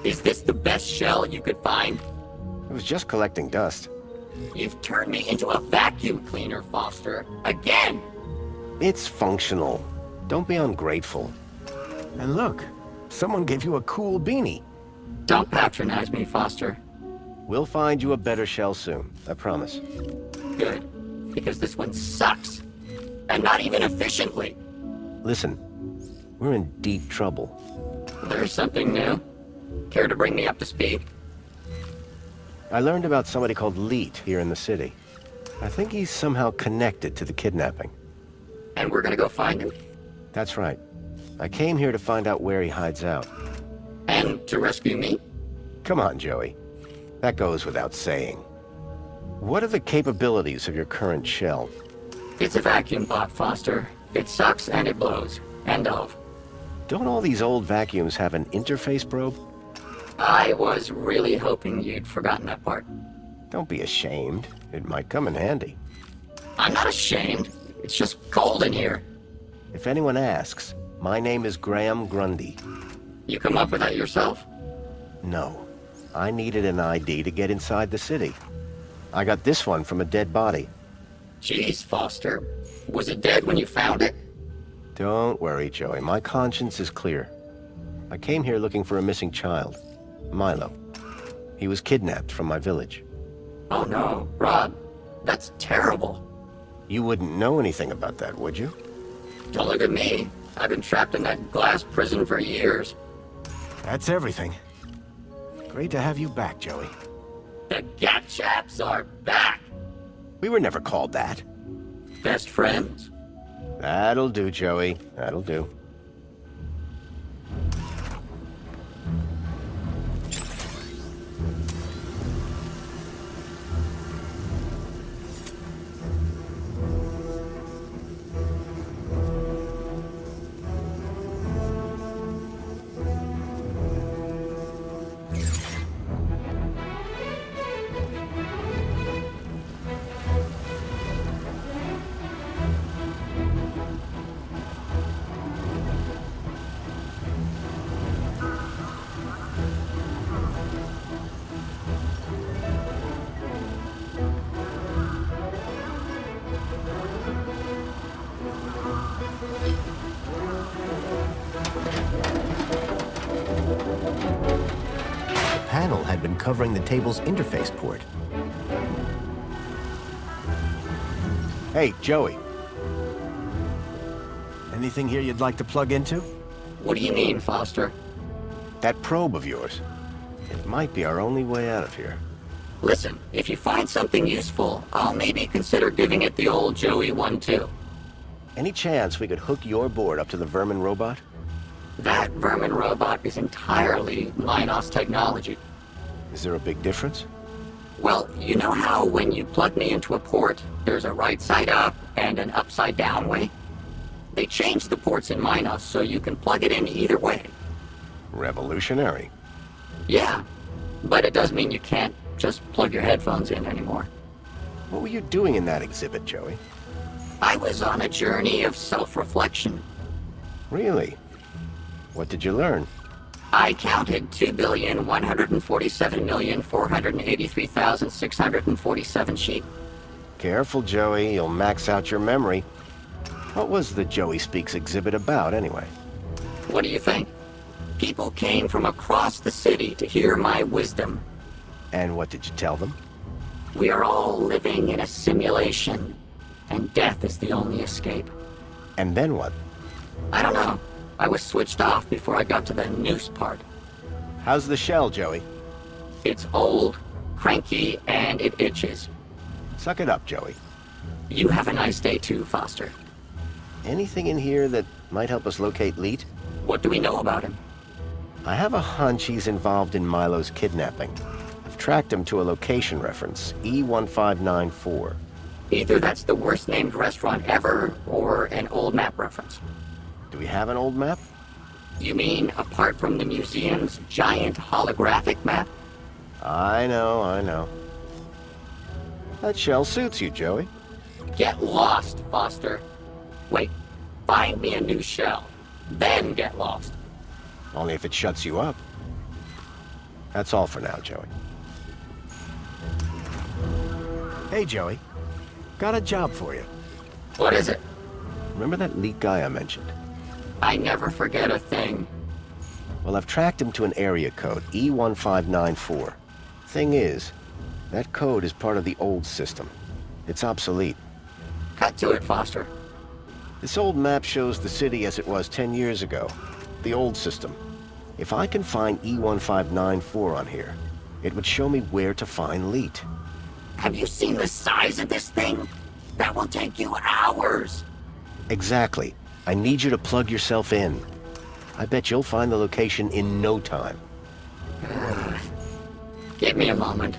Is this the best shell you could find? It was just collecting dust. You've turned me into a vacuum cleaner, Foster. Again! It's functional. Don't be ungrateful. And look, someone gave you a cool beanie. Don't patronize me, Foster. We'll find you a better shell soon, I promise. Good, because this one sucks. And not even efficiently. Listen, we're in deep trouble. There's something new. Care to bring me up to speed? I learned about somebody called Leet here in the city. I think he's somehow connected to the kidnapping. And we're gonna go find him? That's right. I came here to find out where he hides out. And to rescue me? Come on, Joey. That goes without saying. What are the capabilities of your current shell? It's a vacuum bot, Foster. It sucks and it blows. End of. Don't all these old vacuums have an interface probe? I was really hoping you'd forgotten that part. Don't be ashamed. It might come in handy. I'm not ashamed. It's just cold in here. If anyone asks, my name is Graham Grundy. You come up with that yourself? No. I needed an ID to get inside the city. I got this one from a dead body. Jeez, Foster. Was it dead when you found it? Don't worry, Joey. My conscience is clear. I came here looking for a missing child. Milo. He was kidnapped from my village. Oh no, Rob. That's terrible. You wouldn't know anything about that, would you? Don't look at me. I've been trapped in that glass prison for years. That's everything. Great to have you back, Joey. The Gat Chaps are back! We were never called that. Best friends? That'll do, Joey. That'll do. Panel had been covering the table's interface port. Hey, Joey. Anything here you'd like to plug into? What do you mean, Foster? That probe of yours. It might be our only way out of here. Listen, if you find something useful, I'll maybe consider giving it the old Joey one too. Any chance we could hook your board up to the vermin robot? That vermin robot is entirely Minos technology. Is there a big difference? Well, you know how when you plug me into a port, there's a right side up and an upside down way? They changed the ports in Minos so you can plug it in either way. Revolutionary. Yeah, but it does mean you can't just plug your headphones in anymore. What were you doing in that exhibit, Joey? I was on a journey of self-reflection. Really? What did you learn? I counted 2,147,483,647 sheep. Careful, Joey. You'll max out your memory. What was the Joey Speaks exhibit about, anyway? What do you think? People came from across the city to hear my wisdom. And what did you tell them? We are all living in a simulation, and death is the only escape. And then what? I don't know. I was switched off before I got to the noose part. How's the shell, Joey? It's old, cranky, and it itches. Suck it up, Joey. You have a nice day too, Foster. Anything in here that might help us locate Leet? What do we know about him? I have a hunch he's involved in Milo's kidnapping. I've tracked him to a location reference, E1594. Either that's the worst named restaurant ever, or an old map reference. Do we have an old map? You mean apart from the museum's giant holographic map? I know. That shell suits you, Joey. Get lost, Foster. Wait, find me a new shell, then get lost. Only if it shuts you up. That's all for now, Joey. Hey, Joey. Got a job for you. What is it? Remember that Leet guy I mentioned? I never forget a thing. Well, I've tracked him to an area code, E1594. Thing is, that code is part of the old system. It's obsolete. Cut to it, Foster. This old map shows the city as it was 10 years ago. The old system. If I can find E1594 on here, it would show me where to find Leet. Have you seen the size of this thing? That will take you hours. Exactly. I need you to plug yourself in. I bet you'll find the location in no time. Give me a moment.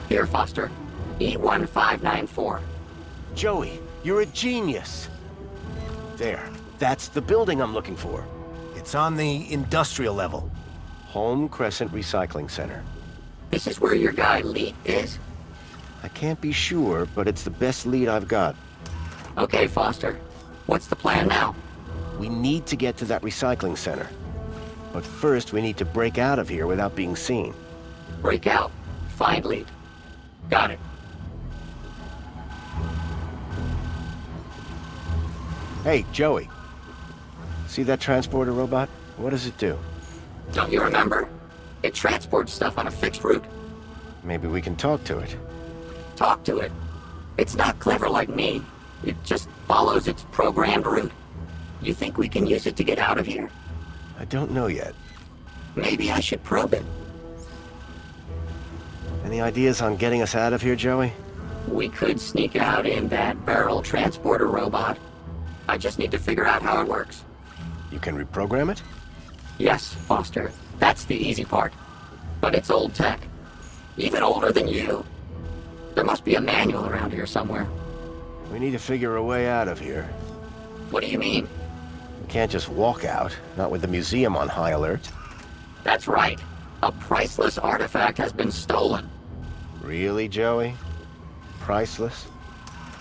Here, Foster. E1594. Joey, you're a genius. There. That's the building I'm looking for. It's on the industrial level. Home Crescent Recycling Center. This is where your guy Leet is? I can't be sure, but it's the best lead I've got. Okay, Foster. What's the plan now? We need to get to that recycling center. But first, we need to break out of here without being seen. Break out. Find Leet. Got it. Hey, Joey. See that transporter robot? What does it do? Don't you remember? It transports stuff on a fixed route. Maybe we can talk to it. Talk to it. It's not clever like me. It just follows its programmed route. You think we can use it to get out of here? I don't know yet. Maybe I should probe it. Any ideas on getting us out of here, Joey? We could sneak out in that barrel transporter robot. I just need to figure out how it works. You can reprogram it? Yes, Foster. That's the easy part. But it's old tech. Even older than you. There must be a manual around here somewhere. We need to figure a way out of here. What do you mean? We can't just walk out, not with the museum on high alert. That's right. A priceless artifact has been stolen. Really, Joey? Priceless?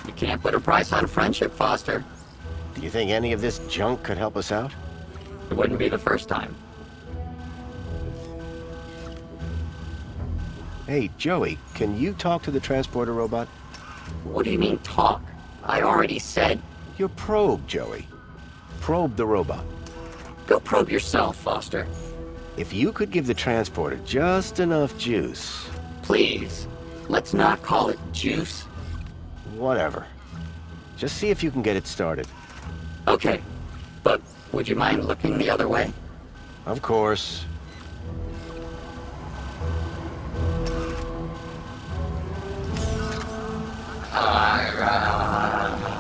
You can't put a price on friendship, Foster. Do you think any of this junk could help us out? It wouldn't be the first time. Hey, Joey, can you talk to the transporter robot? What do you mean, talk? I already said... You're probe, Joey. Probe the robot. Go probe yourself, Foster. If you could give the transporter just enough juice... Please, let's not call it juice. Whatever. Just see if you can get it started. Okay, but would you mind looking the other way? Of course.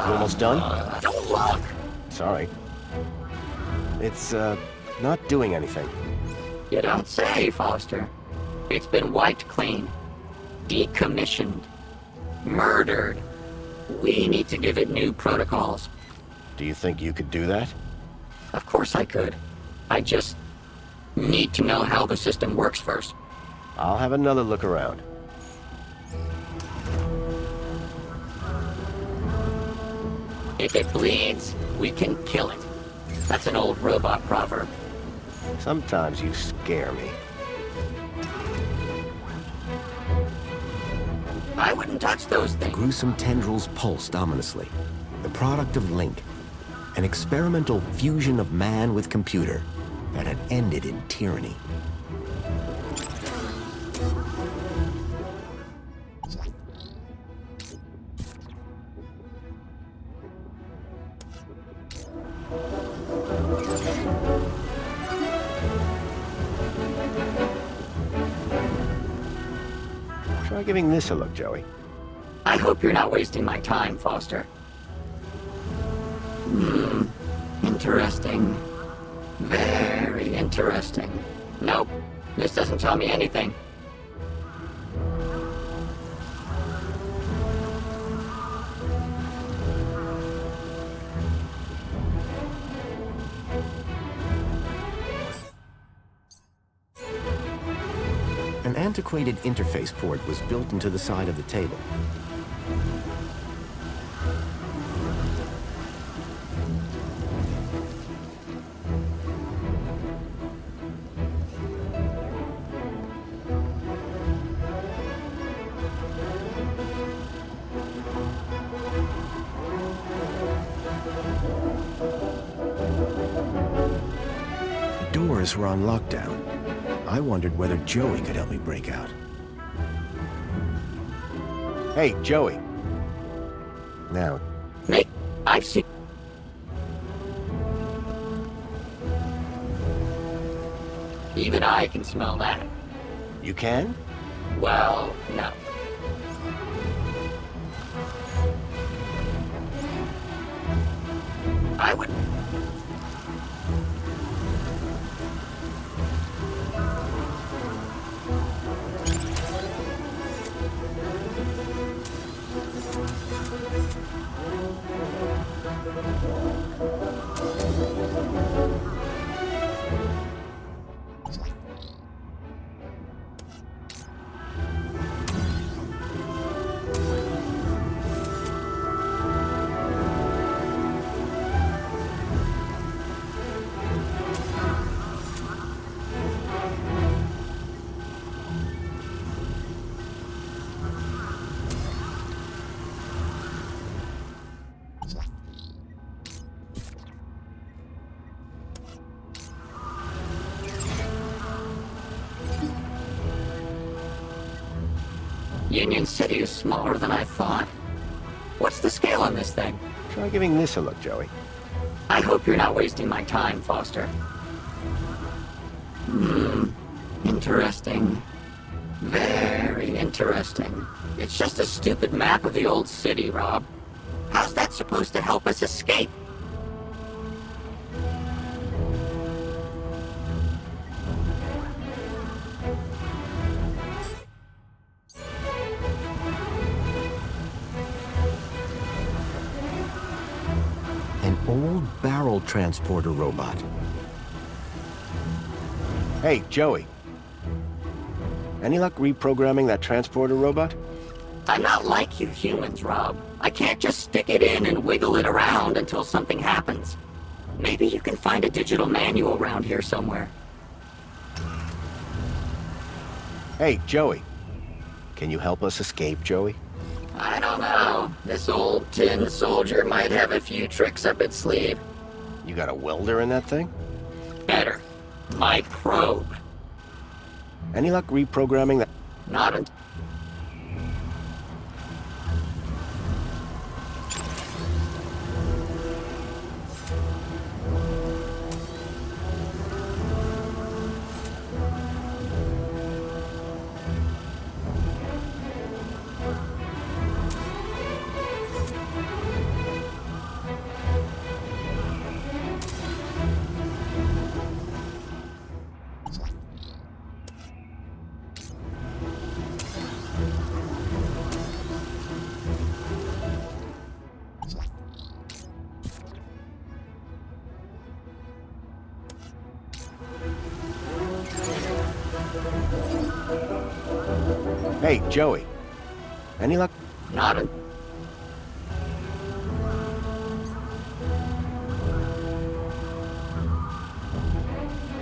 You almost done? Don't look! Sorry. It's, not doing anything. You don't say, Foster. It's been wiped clean. Decommissioned. Murdered. We need to give it new protocols. Do you think you could do that? Of course I could. I just need to know how the system works first. I'll have another look around. If it bleeds, we can kill it. That's an old robot proverb. Sometimes you scare me. I wouldn't touch those things. The gruesome tendrils pulsed ominously. The product of Link. An experimental fusion of man with computer that had ended in tyranny. Try giving this a look, Joey. I hope you're not wasting my time, Foster. Interesting. Very interesting. Nope, this doesn't tell me anything. An antiquated interface port was built into the side of the table. The doors were on lockdown. I wondered whether Joey could help me break out. Hey, Joey. Now. Nick, I've seen... Even I can smell that. You can? Well, no. I would... Union City is smaller than I thought. What's the scale on this thing? Try giving this a look, Joey. I hope you're not wasting my time, Foster. Interesting. Very interesting. It's just a stupid map of the old city, Rob. How's that supposed to help us escape? An old barrel transporter robot. Hey, Joey. Any luck reprogramming that transporter robot? I'm not like you humans, Rob. I can't just stick it in and wiggle it around until something happens. Maybe you can find a digital manual around here somewhere. Hey, Joey. Can you help us escape, Joey? I don't know. This old tin soldier might have a few tricks up its sleeve. You got a welder in that thing? Better. My probe. Any luck reprogramming that? Not until... Hey, Joey. Any luck? Not a...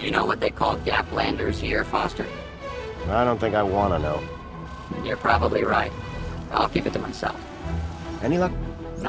You know what they call gaplanders here, Foster? I don't think I want to know. You're probably right. I'll keep it to myself. Any luck? No.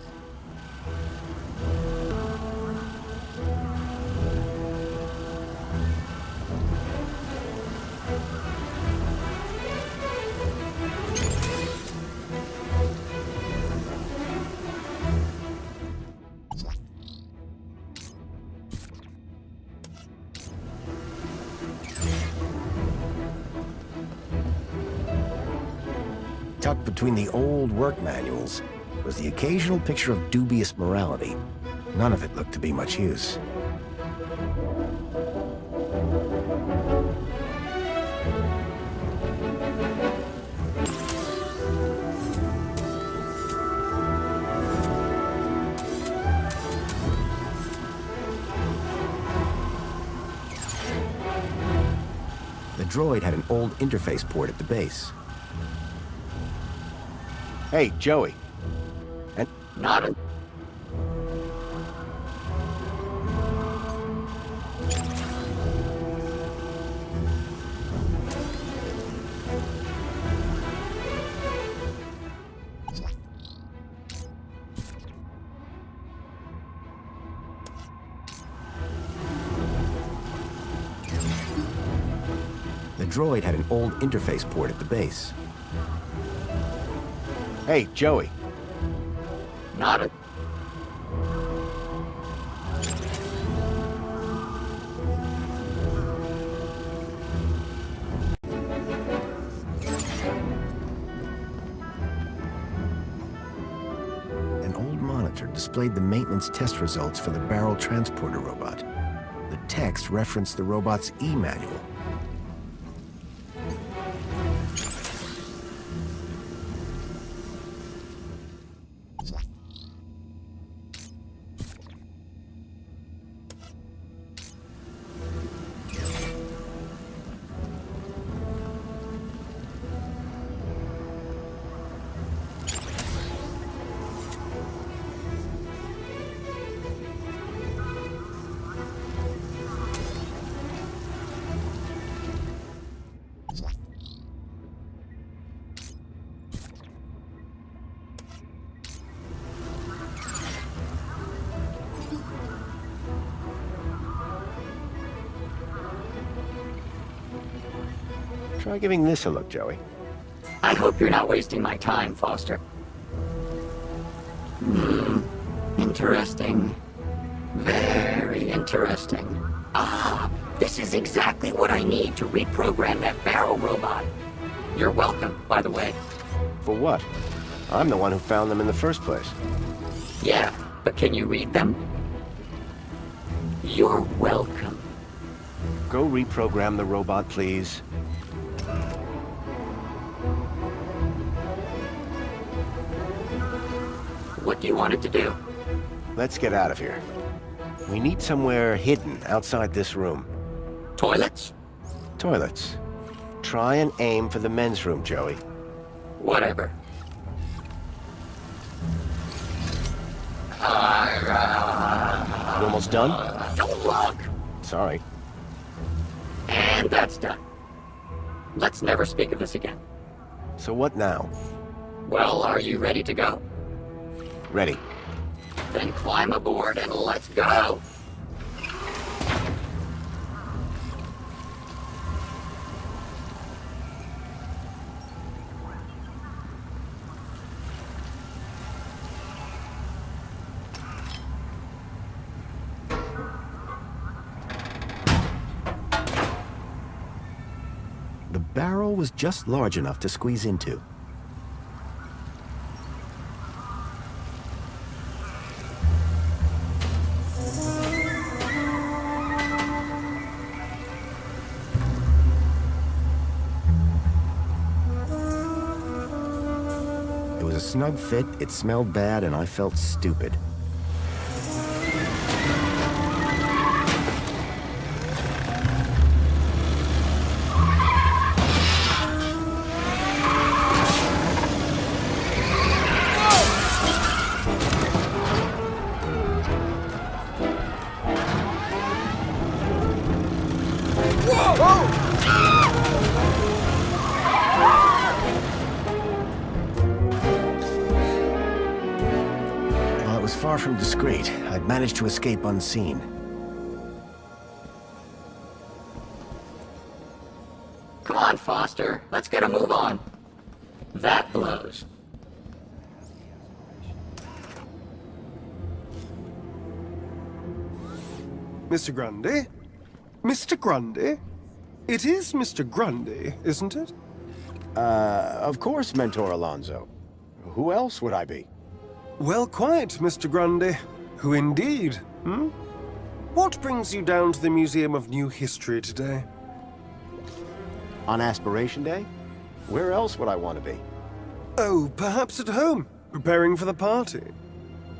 Tucked between the old work manuals was the occasional picture of dubious morality. None of it looked to be much use. The droid had an old interface port at the base. Hey, Joey. And Not a... the droid had an old interface port at the base. Hey, Joey. Not a... An old monitor displayed the maintenance test results for the barrel transporter robot. The text referenced the robot's E-manual. Try giving this a look, Joey. I hope you're not wasting my time, Foster. Interesting. Very interesting. Ah, this is exactly what I need to reprogram that barrel robot. You're welcome, by the way. For what? I'm the one who found them in the first place. Yeah, but can you read them? You're welcome. Go reprogram the robot, please. What do you want it to do? Let's get out of here. We need somewhere hidden outside this room. Toilets? Toilets. Try and aim for the men's room, Joey. Whatever. You almost done? Don't look! Sorry. And that's done. Let's never speak of this again. So what now? Well, are you ready to go? Ready. Then climb aboard and let's go! The barrel was just large enough to squeeze into. It was a snug fit, it smelled bad, and I felt stupid. far from discreet. I'd managed to escape unseen. Come on, Foster. Let's get a move on. That blows. Mr. Grundy? Mr. Grundy? It is Mr. Grundy, isn't it? Of course, Mentor Alonso. Who else would I be? Well, quite, Mr. Grundy. Who indeed, hmm? What brings you down to the Museum of New History today? On Aspiration Day? Where else would I want to be? Oh, perhaps at home, preparing for the party.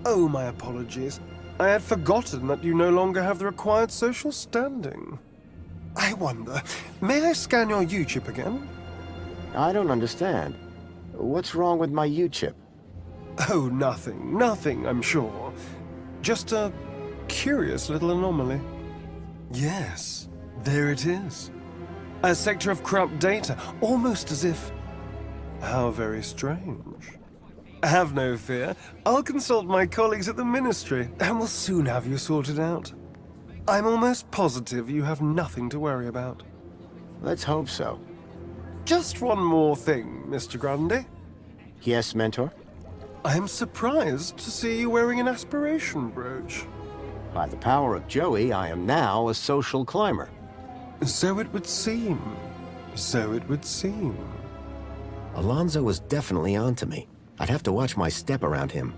Oh, my apologies. I had forgotten that you no longer have the required social standing. I wonder, may I scan your U-chip again? I don't understand. What's wrong with my U-chip? Oh, nothing, I'm sure. Just a curious little anomaly. Yes, there it is. A sector of corrupt data, almost as if... How very strange. Have no fear. I'll consult my colleagues at the Ministry, and we'll soon have you sorted out. I'm almost positive you have nothing to worry about. Let's hope so. Just one more thing, Mr. Grundy. Yes, Mentor? I'm surprised to see you wearing an aspiration brooch. By the power of Joey, I am now a social climber. So it would seem. So it would seem. Alonso was definitely onto me. I'd have to watch my step around him.